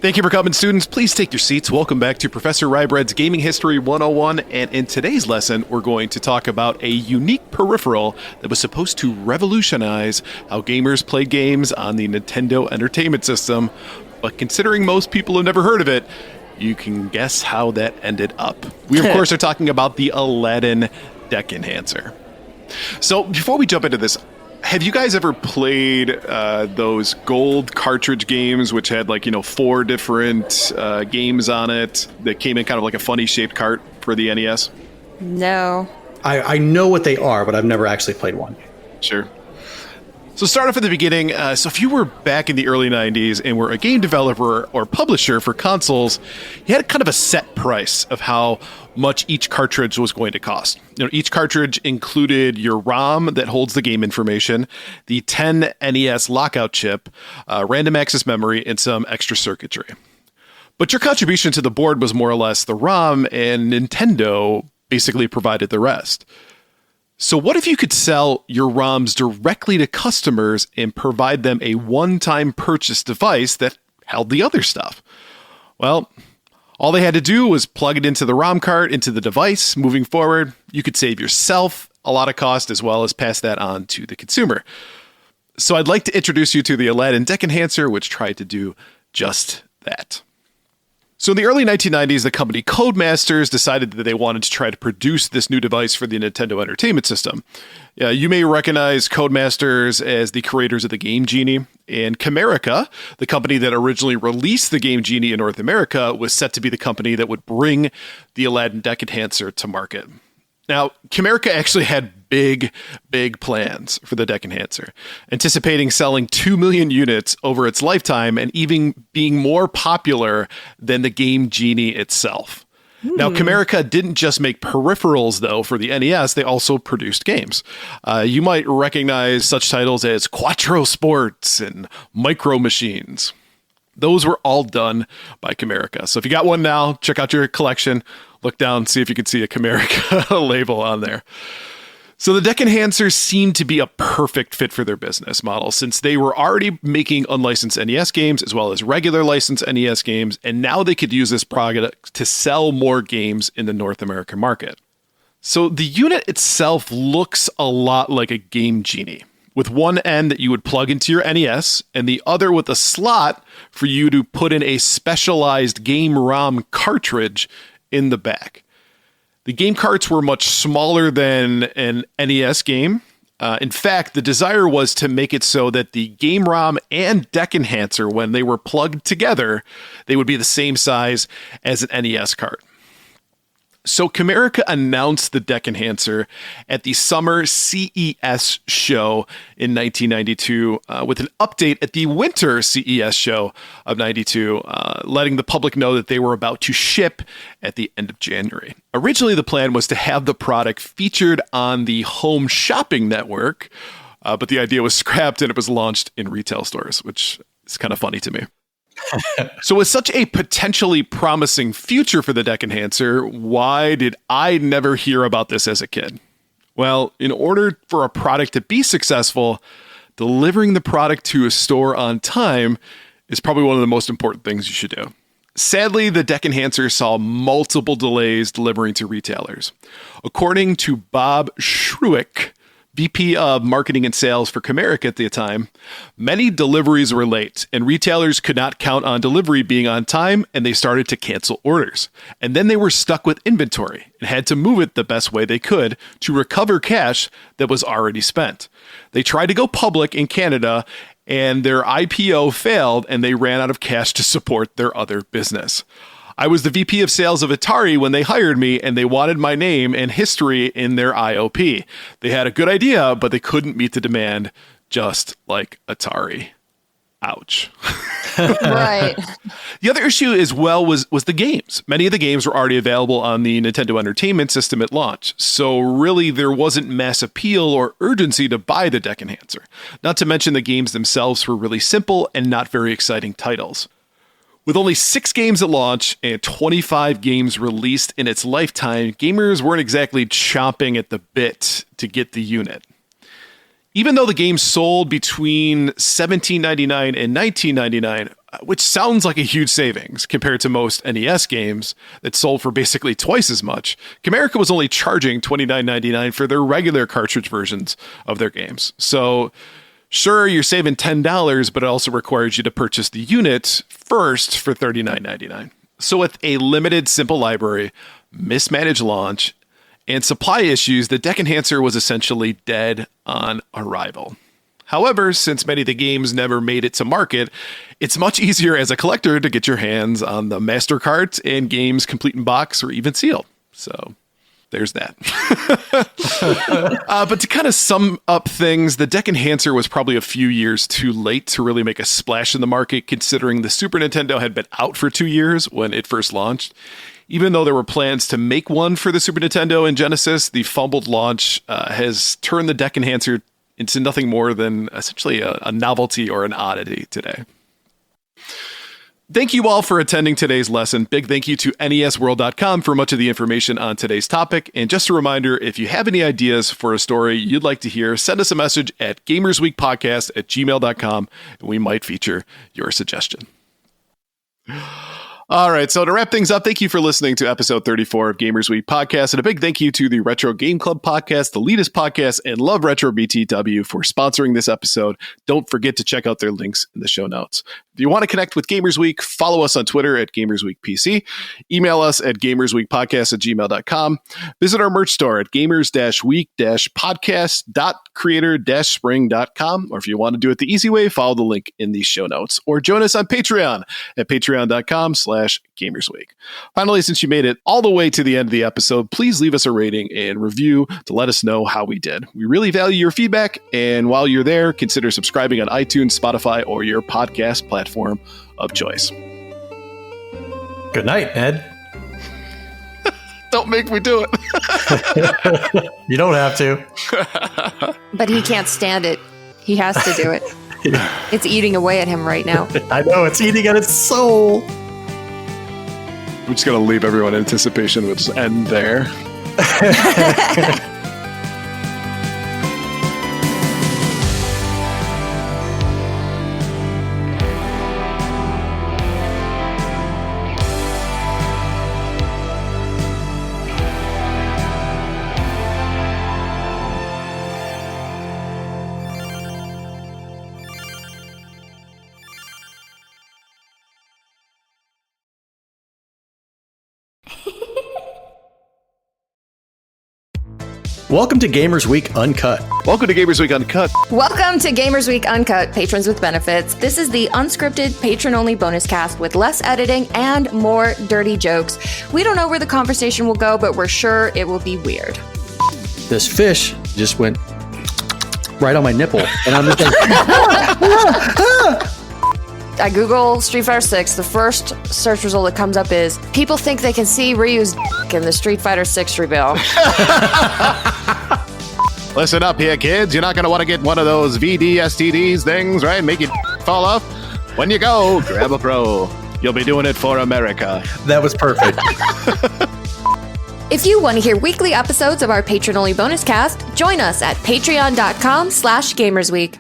Thank you for coming, students. Please take your seats. Welcome back to Professor Ryebread's Gaming History 101. And in today's lesson, we're going to talk about a unique peripheral that was supposed to revolutionize how gamers play games on the Nintendo Entertainment System. But considering most people have never heard of it, you can guess how that ended up. We, of course, are talking about the Aladdin Deck Enhancer. So before we jump into this, have you guys ever played those gold cartridge games, which had 4 different games on it that came in kind of like a funny shaped cart for the NES? No. I know what they are, but I've never actually played one. Sure. So start off at the beginning. So if you were back in the early 90s and were a game developer or publisher for consoles, you had kind of a set price of how much each cartridge was going to cost. Each cartridge included your ROM that holds the game information, the 10 NES lockout chip, random access memory, and some extra circuitry. But your contribution to the board was more or less the ROM, and Nintendo basically provided the rest. So what if you could sell your ROMs directly to customers and provide them a one-time purchase device that held the other stuff? Well, all they had to do was plug it into the ROM cart, into the device. Moving forward, you could save yourself a lot of cost as well as pass that on to the consumer. So I'd like to introduce you to the Aladdin Deck Enhancer, which tried to do just that. So in the early 1990s, the company Codemasters decided that they wanted to try to produce this new device for the Nintendo Entertainment System. You may recognize Codemasters as the creators of the Game Genie, and Camerica, the company that originally released the Game Genie in North America, was set to be the company that would bring the Aladdin Deck Enhancer to market. Now, Camerica actually had big plans for the Deck Enhancer, anticipating selling 2 million units over its lifetime and even being more popular than the Game Genie itself. Now, Camerica didn't just make peripherals, though, for the NES. They also produced games. You might recognize such titles as Quattro Sports and Micro Machines. Those were all done by Camerica. So if you got one now, check out your collection. Look down, see if you can see a Camerica label on there. So the Deck Enhancer seemed to be a perfect fit for their business model, since they were already making unlicensed NES games as well as regular licensed NES games, and now they could use this product to sell more games in the North American market. So the unit itself looks a lot like a Game Genie, with one end that you would plug into your NES and the other with a slot for you to put in a specialized game ROM cartridge in the back. The game carts were much smaller than an NES game. In fact, the desire was to make it so that the game ROM and Deck Enhancer, when they were plugged together, they would be the same size as an NES cart. So Camerica announced the Deck Enhancer at the Summer CES show in 1992 with an update at the Winter CES show of 92, letting the public know that they were about to ship at the end of January. Originally, the plan was to have the product featured on the Home Shopping Network, but the idea was scrapped and it was launched in retail stores, which is kind of funny to me. So with such a potentially promising future for the Deck Enhancer, why did I never hear about this as a kid? Well, in order for a product to be successful, delivering the product to a store on time is probably one of the most important things you should do. Sadly, the Deck Enhancer saw multiple delays delivering to retailers. According to Bob Schruick, VP of Marketing and Sales for Camerica at the time, many deliveries were late, and retailers could not count on delivery being on time, and they started to cancel orders. And then they were stuck with inventory and had to move it the best way they could to recover cash that was already spent. They tried to go public in Canada, and their IPO failed, and they ran out of cash to support their other business. I was the VP of sales of Atari when they hired me, and they wanted my name and history in their IOP. They had a good idea, but they couldn't meet the demand, just like Atari. Ouch. Right. The other issue as well was the games. Many of the games were already available on the Nintendo Entertainment System at launch, so really there wasn't mass appeal or urgency to buy the Deck Enhancer. Not to mention the games themselves were really simple and not very exciting titles. With only 6 games at launch and 25 games released in its lifetime, gamers weren't exactly chomping at the bit to get the unit. Even though the game sold between $17.99 and $19.99, which sounds like a huge savings compared to most NES games that sold for basically twice as much, Camerica was only charging $29.99 for their regular cartridge versions of their games. So sure, you're saving $10, but it also requires you to purchase the unit first for $39.99. So with a limited, simple library, mismanaged launch, and supply issues, the Deck Enhancer was essentially dead on arrival. However, since many of the games never made it to market, it's much easier as a collector to get your hands on the Master Cart and games complete in box or even sealed. So there's that. But to kind of sum up things, the Deck Enhancer was probably a few years too late to really make a splash in the market, considering the Super Nintendo had been out for 2 years when it first launched. Even though there were plans to make one for the Super Nintendo and Genesis, the fumbled launch has turned the Deck Enhancer into nothing more than essentially a novelty or an oddity today. Thank you all for attending today's lesson. Big thank you to NESworld.com for much of the information on today's topic. And just a reminder, if you have any ideas for a story you'd like to hear, send us a message at gamersweekpodcast@gmail.com, and we might feature your suggestion. All right, so to wrap things up, thank you for listening to episode 34 of Gamers Week Podcast, and a big thank you to the Retro Game Club Podcast, the Leadus Podcast, and Love Retro BTW for sponsoring this episode. Don't forget to check out their links in the show notes. If you want to connect with Gamers Week, follow us on Twitter at GamersWeekPC, email us at gamersweekpodcast@gmail.com, visit our merch store at gamers-week-podcast.creator-spring.com, or if you want to do it the easy way, follow the link in the show notes, or join us on Patreon at patreon.com/GamersWeek. Finally, since you made it all the way to the end of the episode, please leave us a rating and review to let us know how we did. We really value your feedback, and while you're there, consider subscribing on iTunes, Spotify, or your podcast platform of choice. Good night, Ed. Don't make me do it. You don't have to. But he can't stand it. He has to do it. It's eating away at him right now. I know, it's eating at its soul. I'm just going to leave everyone in anticipation. We'll just end there. Welcome to Gamers Week Uncut. Welcome to Gamers Week Uncut. Welcome to Gamers Week Uncut, patrons with benefits. This is the unscripted, patron-only bonus cast with less editing and more dirty jokes. We don't know where the conversation will go, but we're sure it will be weird. This fish just went right on my nipple, and I'm just like, I Google Street Fighter 6. The first search result that comes up is people think they can see Ryu's in the Street Fighter 6 reveal. Listen up here, kids. You're not going to want to get one of those VD-STDs things, right? Make it fall off. When you go, grab a pro. You'll be doing it for America. that was perfect. If you want to hear weekly episodes of our patron-only bonus cast, join us at patreon.com/gamersweek.